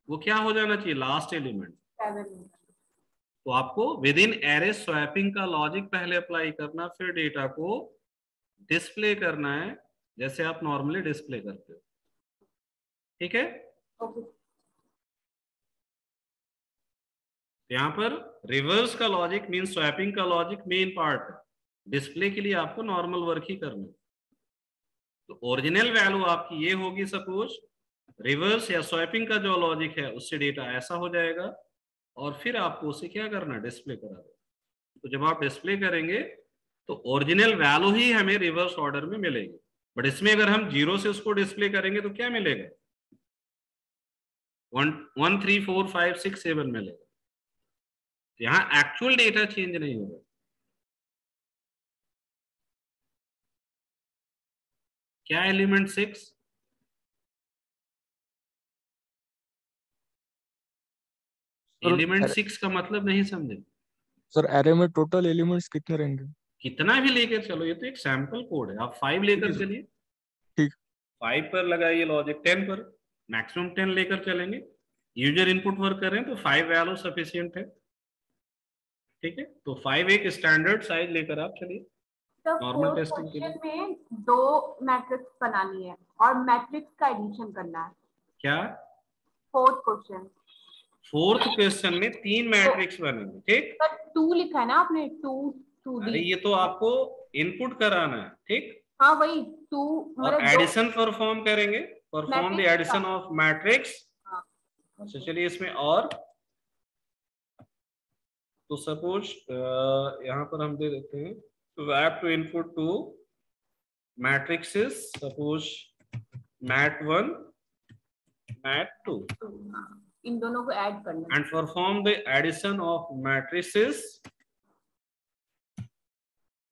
वो क्या हो जाना चाहिए, लास्ट एलिमेंट। 7। तो आपको विद इन एरे स्वैपिंग का लॉजिक पहले अप्लाई करना, फिर डेटा को डिस्प्ले करना है जैसे आप नॉर्मली डिस्प्ले करते हो, ठीक है। ओके यहाँ पर रिवर्स का लॉजिक मीन स्वैपिंग का लॉजिक मेन पार्ट है, डिस्प्ले के लिए आपको नॉर्मल वर्क ही करना है। तो ओरिजिनल वैल्यू आपकी ये होगी, सपोज रिवर्स या स्वैपिंग का जो लॉजिक है उससे डेटा ऐसा हो जाएगा और फिर आपको उसे क्या करना, डिस्प्ले करा देना। तो जब आप डिस्प्ले करेंगे तो ओरिजिनल वैल्यू ही हमें रिवर्स ऑर्डर में मिलेगी। बट इसमें अगर हम 0 से उसको डिस्प्ले करेंगे तो क्या मिलेगा, 1 3 4 5 6 7 मिलेगा। यहाँ एक्चुअल डेटा चेंज नहीं होगा। क्या एलिमेंट 6? एलिमेंट 6 का मतलब नहीं समझे सर? एरे में टोटल एलिमेंट्स कितने रहेंगे? कितना भी लेकर चलो, ये तो एक सैंपल कोड है। आप 5 लेकर चलिए, ठीक। 5 पर लगाइए लॉजिक, 10 पर, मैक्सिमम 10 लेकर चलेंगे। यूजर इनपुट वर्क कर रहे हैं तो 5 वैल्यू सफिशिएंट है, ठीक है। तो 5 एक स्टैंडर्ड साइज लेकर आप चलिए नॉर्मल टेस्टिंग के लिए। में 2 मैट्रिक्स बनानी है और मैट्रिक्स का एडिशन करना है। क्या? फोर्थ क्वेश्चन में 3 मैट्रिक्स बनेंगे, ठीक। सर 2 लिखा है ना आपने, 2 अरे ये तो आपको इनपुट कराना है, ठीक। हाँ वही 2 और एडिशन परफॉर्म करेंगे, perform the addition of matrix. अच्छा चलिए इसमें और, तो सपोज यहाँ पर हम दे देते हैं to have to input 2 matrices, suppose mat1 mat2, इन दोनों को ऐड करना and perform the addition of matrices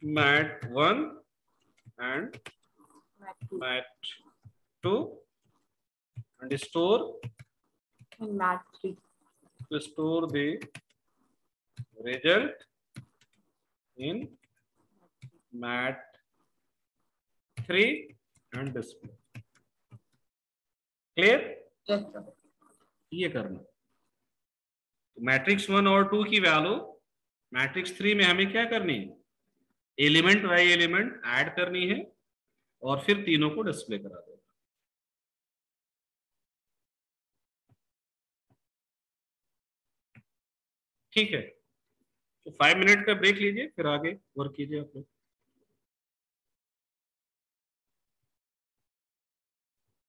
mat1 and mat2 and store in mat3 to store the result in mat3 and display। Clear? Yes sir. ये करना। तो matrix 1 और 2 की value matrix 3 में हमें क्या करनी है, एलिमेंट बाय एलिमेंट ऐड करनी है और फिर तीनों को डिस्प्ले करा देना। ठीक है, तो 5 मिनट का ब्रेक लीजिए, फिर आगे वर्क कीजिए आप लोग।